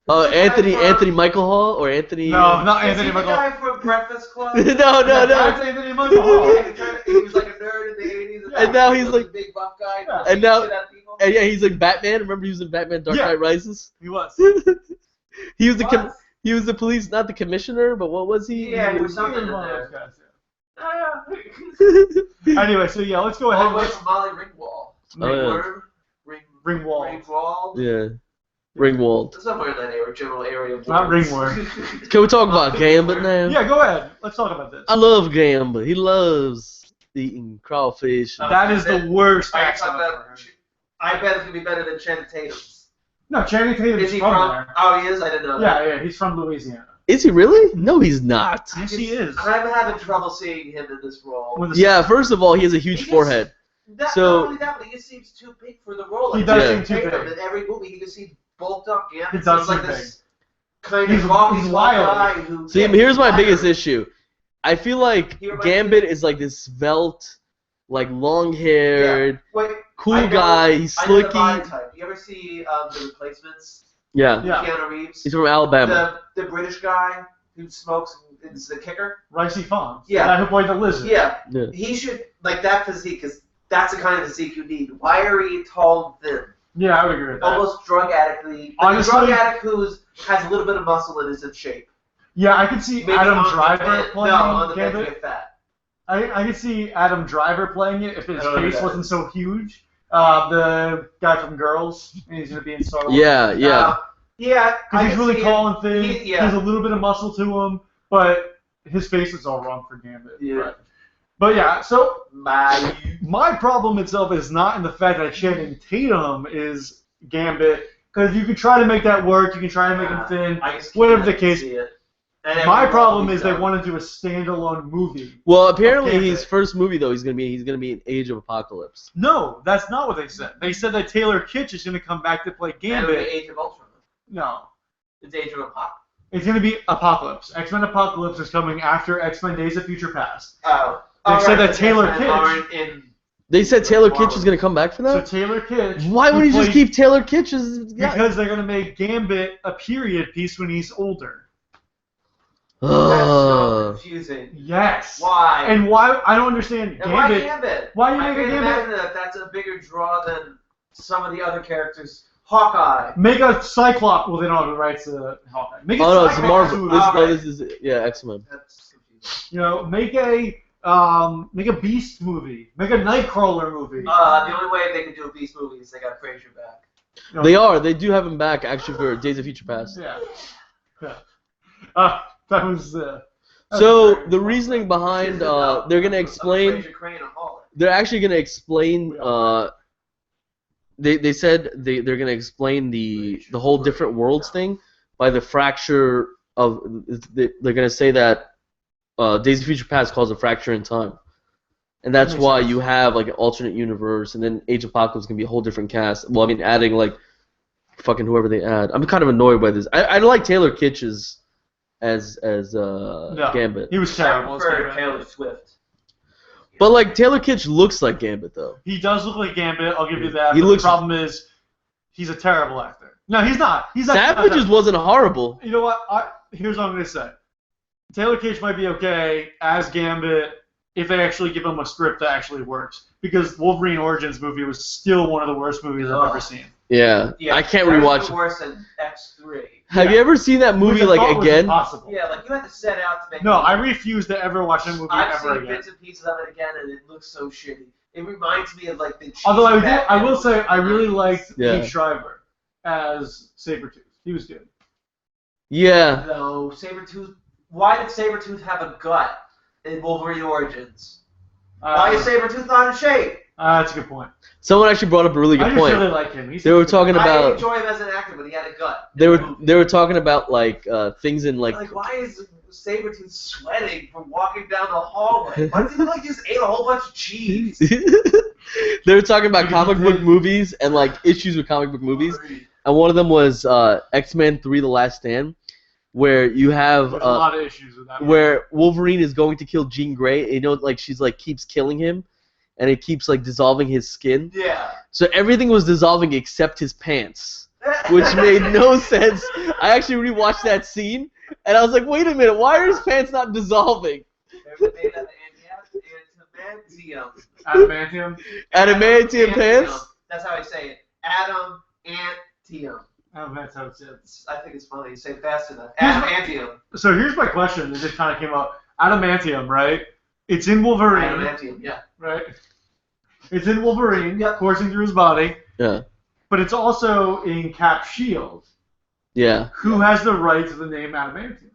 Anthony Michael Hall or Anthony? No, not Is he Anthony the Michael. guy from Breakfast Club? no. That's Anthony Michael Hall. He was like a nerd in the 80s. And now he's he was like- a big buff guy. Yeah. And now- Shit at people. And yeah, he's like Batman. Remember he was in Batman: Dark Yeah. Knight Rises. He was. He was the What? he was the police, not the commissioner, but what was he? Yeah, he was He something was in one of there. those guys, Oh, yeah. yeah. Anyway, so yeah, let's go ahead. Oh, Let's wait, Molly Ringwald. Oh, yeah. Ringwald. Ringwald. Yeah, Ringwald. Somewhere in that area, general area. Of Not words. Ringwald. Can we talk about Gambit now? Yeah, go ahead. Let's talk about this. I love Gambit. He loves eating crawfish. That is the worst I accent. talk I've ever about. heard. I bet it's gonna be better than Channing Tatum's. No, Channing Tatum's Is he from from? there. Oh, he is. I didn't know that. Yeah, he's from Louisiana. Is he really? No, he's not. Yes, he is. I'm having trouble seeing him in this role. With a- Yeah, first of all, he has a huge He just- forehead. So- not only that, but he just seems too big for the role. He Like, does Channing seem too Tatum, big. in every movie, he just seems bulked up. Yeah, He does He's like seem this kind He's- of gawky, he's small wild. guy who. See, yeah, here's my he's biggest wild. issue. I feel like He reminds me Gambit of- is like this svelte, like long-haired, Wait, cool I know- guy. He's I know the body slicky. type. You ever see The Replacements? Yeah, Yeah. Keanu Reeves. he's from Alabama. The British guy who smokes and is the kicker. Ricey Fong. Yeah. The guy who played the lizard. Yeah, Yeah. he should like that physique because that's the kind of physique you need. Wiry, tall, thin, Yeah, I would agree with that. almost drug addict-y. Like Honestly- a drug addict has a little bit of muscle and is in shape. Yeah, I could see Maybe Adam on the Driver bed- playing No, on the bed to Gambit. get fat. I could see Adam Driver playing it if his I don't know who face that wasn't is. so huge. The guy from Girls, and he's gonna be in Star Wars. Yeah, yeah. Yeah. Because I he's can really see tall it. and thin. He- He yeah. has a little bit of muscle to him, but his face is all wrong for Gambit. Yeah. But yeah, so My. my problem itself is not in the fact that Channing Tatum is Gambit, because you can try to make that work, you can try to make him thin. I just Whatever the can't case. see it. And My every problem role is he's they done. want to do a standalone movie. Well, apparently Gambit. his first movie though he's gonna be in Age of Apocalypse. No, that's not what they said. They said that Taylor Kitsch is going to come back to play And it'll be Gambit. Age of Ultron. No, It's Age of Apocalypse. it's going to be Apocalypse. X-Men Apocalypse is coming after X-Men Days of Future Past. Oh. They said that the Taylor X-Men Kitsch- aren't in. They said Taylor Kitsch is gonna come back for So that. Taylor Kitsch. Why would who he just played- keep Taylor Kitsch as? Yeah. Because they're going to make Gambit a period piece when he's older. That's so Ugh. confusing. Yes. Why? And why? I don't understand. And why Gambit. Gambit? Why you I make a can Gambit? imagine that that's a bigger draw than some of the other characters. Hawkeye. Make a Cyclops. Well, they don't have the rights to Hawkeye. Make a Oh no, it's Cyclops Marvel. movie. This, Alright. this is X-Men. That's confusing. You know, make a Beast movie. Make a Nightcrawler movie. The only way they could do a Beast movie is they got Frazier back. You know, They are. They do have him back actually for Days of Future Past. Yeah. Yeah. That was. So the reasoning behind they're gonna explain. Frazier Crane and Hawley. They're actually gonna explain. They said they're gonna explain the whole different worlds thing by the fracture of. They're gonna say that Days of Future Past caused a fracture in time, and that's Makes why sense. you have like an alternate universe, and then Age of Apocalypse can be a whole different cast. Well, I mean, adding like fucking whoever they add. I'm kind of annoyed by this. I like Taylor Kitsch as Gambit, He was I terrible. as prefer Gambit. Taylor Swift. but like Taylor Kitsch looks like Gambit though. He does look like Gambit. I'll give you that. He but looks- The problem is, he's a terrible actor. No, he's not. He's not. Savages wasn't horrible. You know what? Here's what I'm gonna say. Taylor Kitsch might be okay as Gambit. if they actually give him a script that actually works. Because Wolverine Origins movie was still one of the worst movies I've ever seen. Yeah, I can't rewatch it. Worse than X3. Have you ever seen that movie like again? Yeah, like you had to set out to make. No, I refuse to ever watch that movie I've ever seen again. bits and pieces of it again, and it looks so shitty. It reminds me of like the. Although I will say I really liked Lee Shriver as Sabretooth. He was good. Yeah. No, Sabretooth. Why did Sabretooth have a gut in Wolverine Origins? Why is Sabretooth not in shape? That's a good point. Someone actually brought up a really good point. I really like him. They were talking about. I enjoy him as an actor, but he had a gut. They were talking about like things in like. Like why is Sabretooth sweating from walking down the hallway? Why does he like just ate a whole bunch of cheese? They were talking about comic book movies and like issues with comic book movies, and one of them was X-Men 3: The Last Stand, where you have There's a lot of issues with that. Where Wolverine is going to kill Jean Grey, you know, like she's like keeps killing him, and it keeps like dissolving his skin. Yeah. So everything was dissolving except his pants, which made no sense. I actually rewatched that scene, and I was like, wait a minute, why are his pants not dissolving? They're made of adamantium. Adamantium? Adamantium pants? That's how I say it. Adamantium. Oh, that's how it says. I think it's funny. You say it fast enough. Adamantium. So here's my question. It just kind of came up. Adamantium, right? It's in Wolverine. Adamantium, yeah. Right? It's in Wolverine, coursing through his body. Yeah. But it's also in Cap's shield. Yeah. Who has the right to the name Adamantium?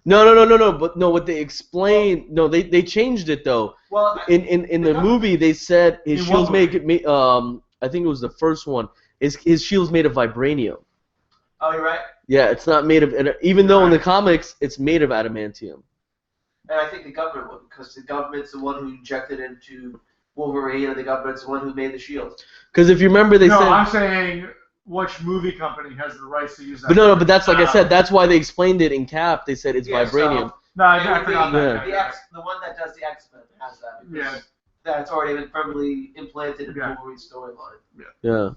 No. But no, what they explained. No, they changed it though. Well, in the movie they said his shield's made. I think it was the first one. His shield's made of vibranium. Oh, you're right. Yeah, it's not made of. Even though in the comics it's made of adamantium. And I think the government would, because the government's the one who injected into Wolverine, and the government's the one who made the shield. Because if you remember, they said. No, I'm saying which movie company has the rights to use that. But that's like I said. That's why they explained it in Cap. They said it's vibranium. So no, I forgot that. The one that does the X-Men has that. Yeah. That's already been firmly implanted in Wolverine's storyline. Yeah.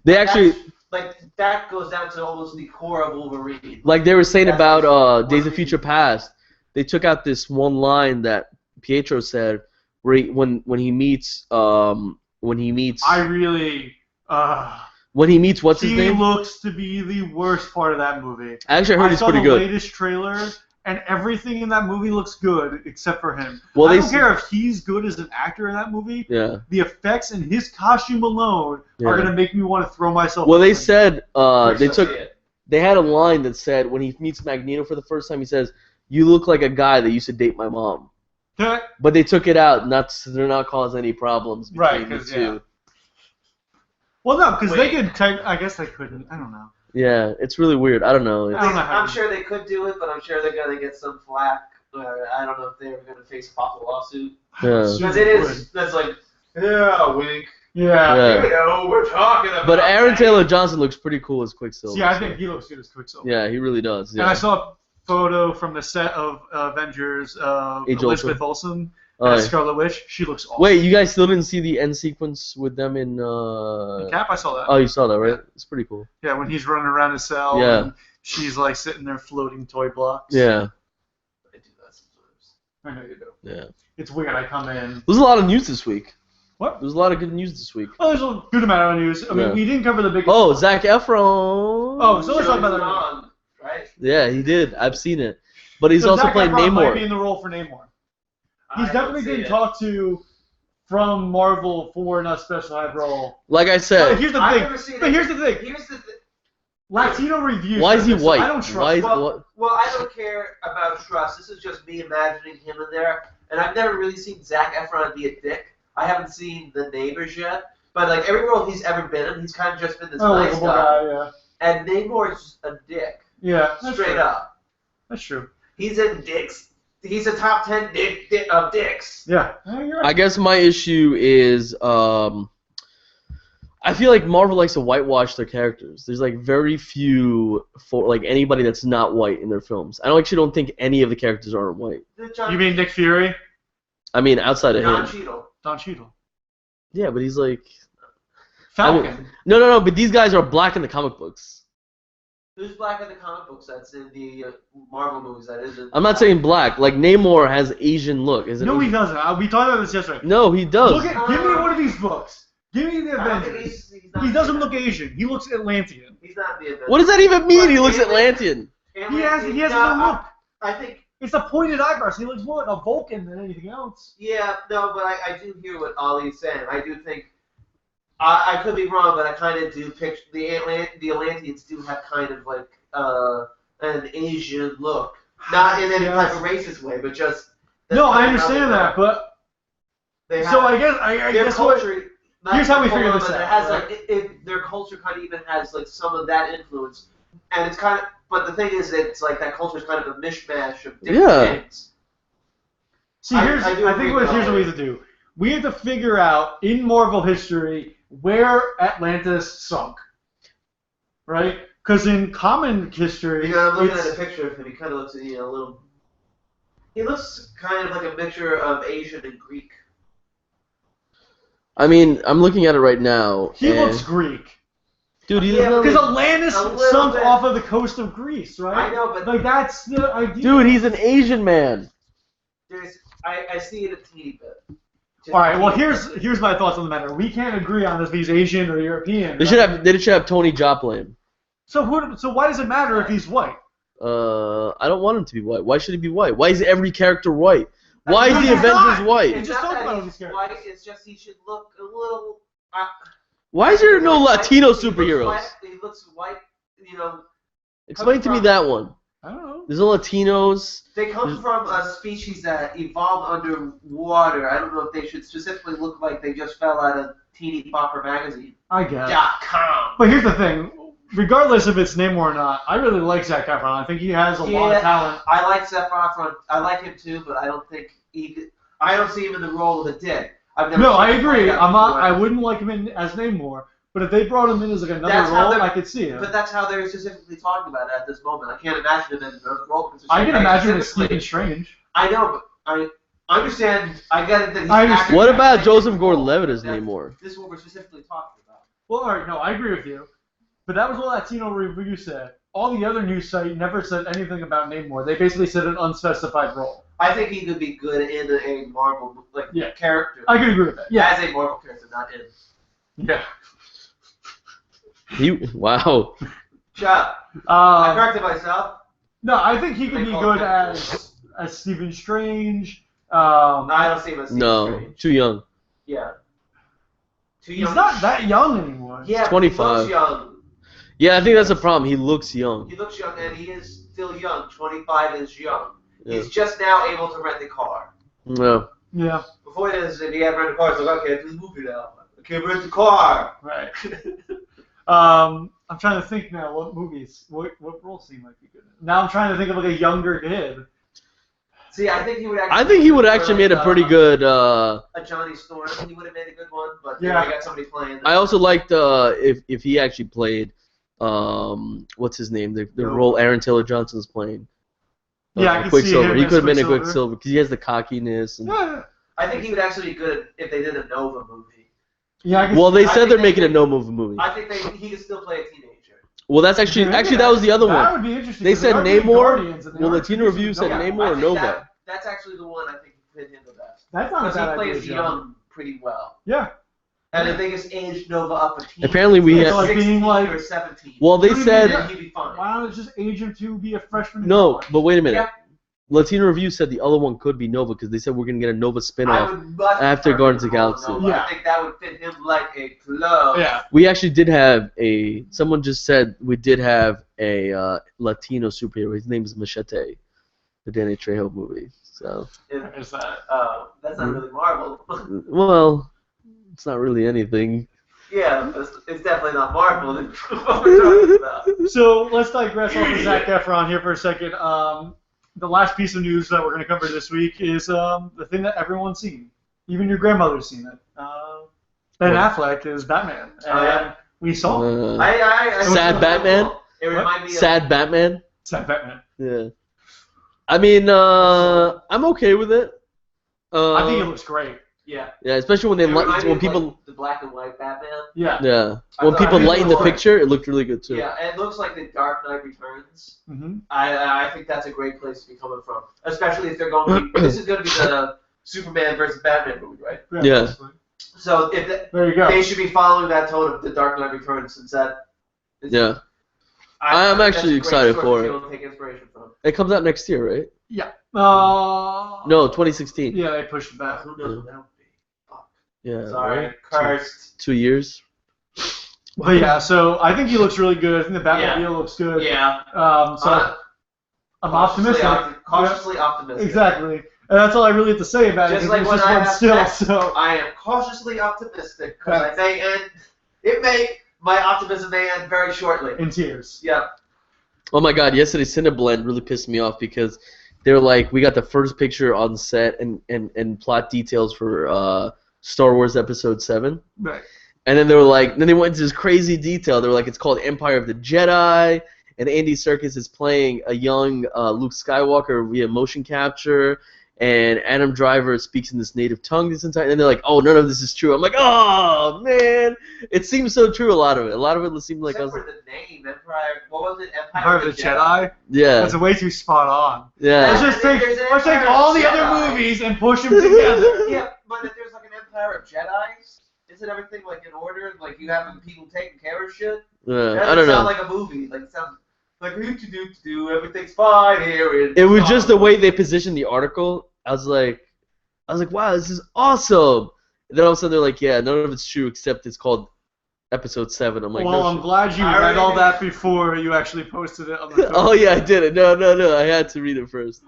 They actually. Like that goes down to almost the core of Wolverine. Like they were saying about Days of Future Past. They took out this one line that Pietro said, where when he meets when he meets what's his name? He looks to be the worst part of that movie. Actually, I heard he's pretty good. I saw the latest trailer, and everything in that movie looks good except for him. Well, I don't care if he's good as an actor in that movie. Yeah. The effects and his costume alone are gonna make me want to throw myself. Well, they said they had a line that said when he meets Magneto for the first time, he says, "You look like a guy that used to date my mom." But they took it out, so they're not causing any problems between the two. Yeah. Well, no, because they could. I guess they couldn't. I don't know. Yeah, it's really weird. I don't know. I'm sure they could do it, but I'm sure they're gonna get some flack. I don't know if they're gonna face a possible lawsuit. Yeah. Because it is. That's like, yeah, wink. Yeah. You know, we're talking about. But Aaron Taylor Johnson looks pretty cool as Quicksilver. Yeah, I think he looks good as Quicksilver. Yeah, he really does. Yeah. And I saw a photo from the set of Avengers of Elizabeth Olsen as Scarlet Witch. She looks awesome. Wait, you guys still didn't see the end sequence with them in Cap? I saw that. Oh, you saw that, right? It's pretty cool. Yeah, when he's running around his cell and she's like sitting there floating toy blocks. Yeah. I do that sometimes. I know you do. Yeah. It's weird. I come in. There's a lot of news this week. What? There's a lot of good news this week. Oh, there's a good amount of news. I mean, we didn't cover the biggest. Oh, Zac Efron. Oh, so let's talk about that. Right? Yeah, he did. I've seen it. But he's also playing Namor. Might be in the role for Namor. He's definitely getting talked to from Marvel for a specialized role. Like I said. But here's the thing. Latino reviews. Why is he white? I don't trust. Well, I don't care about trust. This is just me imagining him in there. And I've never really seen Zac Efron be a dick. I haven't seen The Neighbors yet. But like every role he's ever been in, he's kind of just been this nice guy. Yeah. And Namor's just a dick. Yeah. Straight up. That's true. He's in dicks. He's a top 10 of dicks. Yeah. You're right. I guess my issue is I feel like Marvel likes to whitewash their characters. There's like very few for like anybody that's not white in their films. I actually don't think any of the characters are white. You mean Nick Fury? I mean outside of him. Don Cheadle. Yeah, but he's like Falcon. I mean, no, but these guys are black in the comic books. Who's black in the comic books? That's in the Marvel movies. That isn't. I'm not saying black. Like Namor has Asian look. Is it? No, he doesn't. We talked about this yesterday. No, he does. Give me one of these books. Give me the Avengers. He doesn't look Asian. He looks Atlantean. He's not the Avengers. What does that even mean? He looks Atlantean. He has a look. I think. It's the pointed eyebrows. He looks more like a Vulcan than anything else. Yeah, no, but I do hear what Ollie's saying. I do think. I could be wrong, but I kind of do picture the Atlanteans do have kind of like an Asian look, not in any type of racist way, but just. No, I understand that, but. So I guess culture. Here's how we figure this out. It has like their culture kind of even has like some of that influence, and it's kind of. But the thing is, it's like that culture is kind of a mishmash of different things. See, here's what we have to do. We have to figure out in Marvel history where Atlantis sunk, right? Because in common history, I'm looking at a picture of him. He kind of looks a little. He looks kind of like a mixture of Asian and Greek. I mean, I'm looking at it right now. He looks Greek. Dude, because Atlantis sunk off of the coast of Greece, right? I know, but like that's the idea. Dude, he's an Asian man. I see it a teeny bit. All right. Well, here's my thoughts on the matter. We can't agree on if he's Asian or European. They should have Tony Joplin. So why does it matter if he's white? I don't want him to be white. Why should he be white? Why is every character white? Why is the Avengers white? It's just talking about these characters. White. It's just he should look a little. Why is there no Latino superheroes? He looks white, Explain to me that one. I don't know. There's no Latinos. They come from a species that evolved underwater. I don't know if they should specifically look like they just fell out of Teeny Bopper magazine. I guess. .com. But here's the thing. Regardless if it's Namor or not, I really like Zac Efron. I think he has a lot of talent. I like Zac Efron. I like him too, but I don't think I don't see him in the role of a dick. I agree. I wouldn't like him as Namor, but if they brought him in as like another role, I could see him. But that's how they're specifically talking about it at this moment. I can't imagine him in another role. I can imagine him as Stephen Strange. I know, but I understand. I get it that he's What about Joseph Gordon-Levitt as Namor? This is what we're specifically talking about. Well, all right, no, I agree with you. But that was what Latino Review said. All the other news site never said anything about Namor. They basically said an unspecified role. I think he could be good in a Marvel character. I could agree with that. Yeah, as a Marvel character, not in. Yeah. Wow. Shut up. I corrected myself. No, I think he could be good as Stephen Strange. No, I don't see him as Stephen Strange. Too young. Yeah. Too young. He's not that young anymore. Yeah, 25. He looks young. Yeah, I think that's a problem. He looks young. He looks young, and he is still young. 25 is young. Yeah. He's just now able to rent a car. No. Yeah. Before this, if he had rented a car, it's like, okay, this movie now. I can't rent a car. Right. I'm trying to think now. What movies? What roles he might be good in? Now I'm trying to think of like a younger kid. See, I think he would. Actually made a pretty good. A Johnny Storm. He would have made a good one, but I got somebody playing. I also liked if he actually played. What's his name? The role Aaron Taylor Johnson's playing. Yeah, I can Quicksilver. see him. He could have been a Quicksilver because he has the cockiness. And... Yeah. I think he would actually be good if they did a Nova movie. Yeah. Well, they said they're making a Nova movie. I think he could still play a teenager. Well, that's actually that was the other one. That would be interesting. They said Namor. Well, Latino Review said Namor or Nova. That's actually the one I think fit him the best. That's not because he plays young pretty well. Yeah. And the biggest age Nova up a teen. Apparently we had like being like or 17. Well, they said he'd be fine. Why don't just age him to be a freshman? No, but wait a minute. Yeah. Latino Review said the other one could be Nova because they said we're gonna get a Nova spin-off after Guardians of the Galaxy. Yeah. I think that would fit him like a glove. Yeah. We actually did have someone just said we did have a Latino superhero. His name is Machete, the Danny Trejo movie. So. Is that? That's not really Marvel. Well, it's not really anything. Yeah, it's definitely not Marvel. What we're talking about. So let's digress off of Zac Efron here for a second. The last piece of news that we're going to cover this week is the thing that everyone's seen. Even your grandmother's seen it. Ben Affleck is Batman. And we saw him. Sad Batman? It reminded me of Sad Batman? Sad Batman. Yeah. I mean, I'm okay with it. I think it looks great. Yeah. Yeah, especially when they It reminded me when of, people. like, the black and white Batman. Yeah. Yeah, I when thought- people I think lighten it the was- picture, it looked really good too. Yeah, and it looks like the Dark Knight Returns. Mm-hmm. I think that's a great place to be coming from, especially if they're going to be. This is going to be the Superman versus Batman movie, right? Yeah. So if There you go. they should be following that tone of the Dark Knight Returns, since that. Is, Yeah. I I'm think that's actually a great excited source for to it. be able to take inspiration from. It comes out next year, right? Yeah. No, 2016. Yeah, they pushed it back. Who knows what that would be? Fuck. Yeah. Sorry, right? cursed. 2 years. But yeah, so I think he looks really good. I think the Batmobile Yeah. looks good. Yeah. So I'm optimistic. Cautiously optimistic. Exactly. And that's all I really have to say about Just it. like It's when just I one have still. sex, So I am cautiously optimistic because my optimism may end very shortly. in tears. Yeah. Oh my God! Yesterday, Cineblend really pissed me off because they were like, we got the first picture on set and plot details for Star Wars Episode 7. Right. And then they were like, then they went into this crazy detail. They were like, it's called Empire of the Jedi, and Andy Serkis is playing a young Luke Skywalker via motion capture, and Adam Driver speaks in this native tongue this entire. And they're like, oh, none of this is true. I'm like, oh man, it seems so true. A lot of it seemed like Except I was for the name, Empire. What was it? Empire of the Jedi. yeah, That's way too spot on. yeah. Let's just take all the other movies and push them together. Yeah, but if there's like an Empire of Jedi's, isn't everything like in order? Like you have people taking care of shit? That I don't doesn't sound know. like a movie. Like it sounds like do everything's fine here. It was just the way they positioned the article. I was like, wow, this is awesome. And then all of a sudden they're like, yeah, none of it's true except it's called Episode 7. I'm like, Well, no I'm shit. glad you I read all already- that before you actually posted it on the Oh yeah, I did it. No, I had to read it first.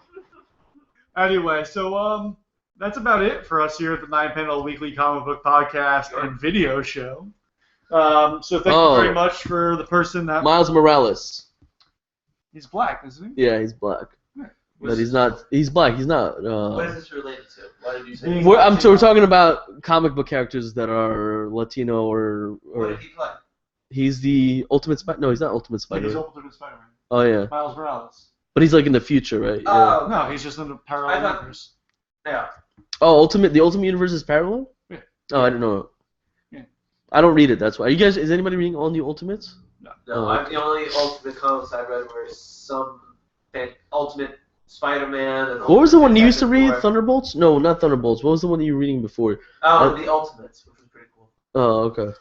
Anyway, so that's about it for us here at the 9-Panel Weekly Comic Book Podcast and Video Show. So thank you very much for the person that Miles Morales. he's black, isn't he? Yeah, he's black. But he's not. He's black. He's not. What is this related to? Why did you say? We're talking about comic book characters that are Latino or. What did he play? He's the Ultimate Spider. No, he's not Ultimate He's Spider. Ultimate Spider-Man. Oh yeah, Miles Morales. but he's like in the future, right? Yeah. Oh, No, he's just in the I parallel thought- universe. yeah. Oh, The Ultimate Universe is parallel. Yeah. Oh, I didn't know. Yeah. I don't read it. That's why. You guys, is anybody reading All New Ultimates? No, Oh, the only Ultimate comics I read were some Ultimate Spider-Man and. What was the one you used to Fantastic read? Four. Thunderbolts? No, not Thunderbolts. What was the one that you were reading before? Oh, the Ultimates, which was pretty cool. Oh, okay.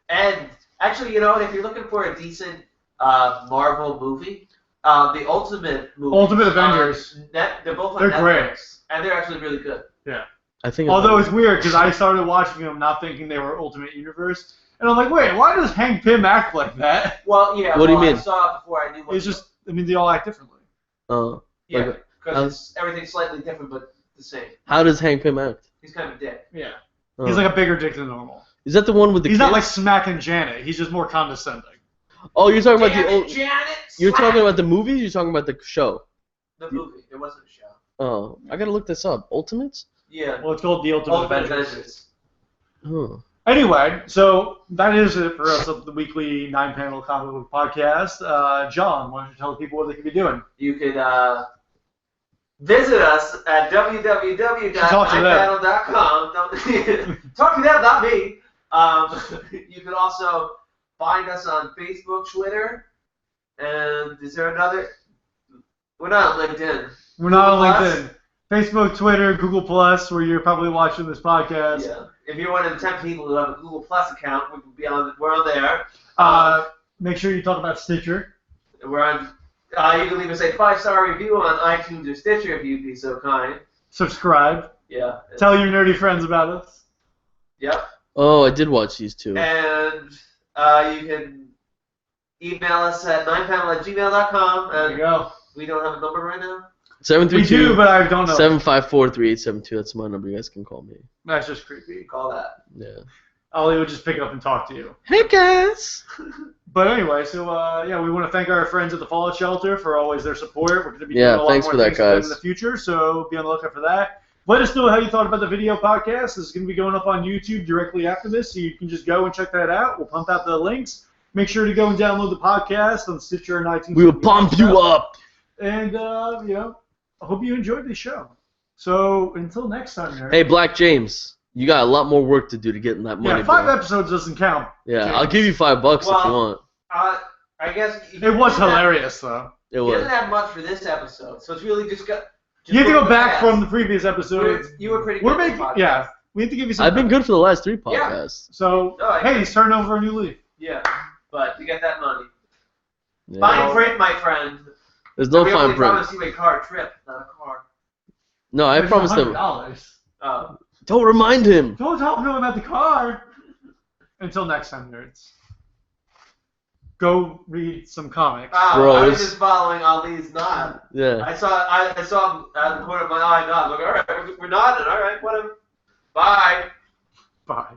And actually, you know what? If you're looking for a decent Marvel movie, the Ultimate movie. Ultimate Avengers. They're both on They're Netflix, great. and they're actually really good. I think. Although it's weird because I started watching them not thinking they were Ultimate Universe, and I'm like, wait, why does Hank Pym act like that? Well, yeah. What do you I mean? saw it before I knew what. It's just, I mean, they all act differently. Yeah, like, because everything's slightly different, but the same. how does Hank Pym act? He's kind of a dick. Yeah. Oh. He's like a bigger dick than normal. Is that the one with the? He's kids? not like smacking Janet. He's just more condescending. Oh, you're talking about Damn the it, old. Janet! You're slap! talking about the movies. You're talking about the show. The movie. There wasn't a show. Oh, I gotta look this up. Ultimates? Yeah. Well, it's called The Ultimate Ultimate Avengers. Avengers. Oh. Anyway, so that is it for us of the weekly 9-Panel Comic Book Podcast. John, why don't you tell people what they can be doing? You could visit us at www.ipanel.com. Talk to them, not me. You can also find us on Facebook, Twitter, and is there another? We're not on LinkedIn. We're not on Google LinkedIn. Facebook, Twitter, Google Plus, where you're probably watching this podcast. Yeah. If you're one of the 10 people who have a Google Plus account, we're on there. Make sure you talk about Stitcher. We're on. You can leave us a 5-star review on iTunes or Stitcher if you'd be so kind. Subscribe. Yeah. Tell your nerdy friends about us. Yep. Oh, I did watch these two. And you can email us at 9panel@gmail.com. There you go. We don't have a number right now. We do, but I don't know. 754-3872. That's my number. You guys can call me. That's just creepy. Call that. Yeah. Ollie would just pick it up and talk to you. Hey guys. But anyway, so yeah, we want to thank our friends at the Fallout Shelter for always their support. We're going to be doing a lot thanks more for that, things with them guys. in the future, so be on the lookout for that. Let us know how you thought about the video podcast. This is going to be going up on YouTube directly after this, so you can just go and check that out. We'll pump out the links. Make sure to go and download the podcast on Stitcher and iTunes. We will pump you up. And, you know, I hope you enjoyed the show. So, until next time, nerd. Hey, Black James. you got a lot more work to do to get that money. Yeah, 5 bro. episodes doesn't count. Yeah, James. I'll give you $5 if you Well, want. I guess It was hilarious, though. It He was. doesn't have much for this episode, so it's really just got. You have to go back fast. from the previous episode. You were pretty good. We're at the making, podcast. yeah. We have to give you some. I've been good for the last 3 Yeah. podcasts. So, No, I- hey, he's turning over a new leaf. Yeah, but to get that money, Yeah. fine print, my friend. There's no we fine only print. promised you a car trip, not a car. No, I There's promised him. $100. Don't remind him. Don't tell him about the car. Until next time, nerds. Go read some comics. Bro, I was it's- just following Ali's nod. Yeah. I saw him out of the corner of my eye nod. Like, all right, we're nodding. All right, whatever. Bye. Bye.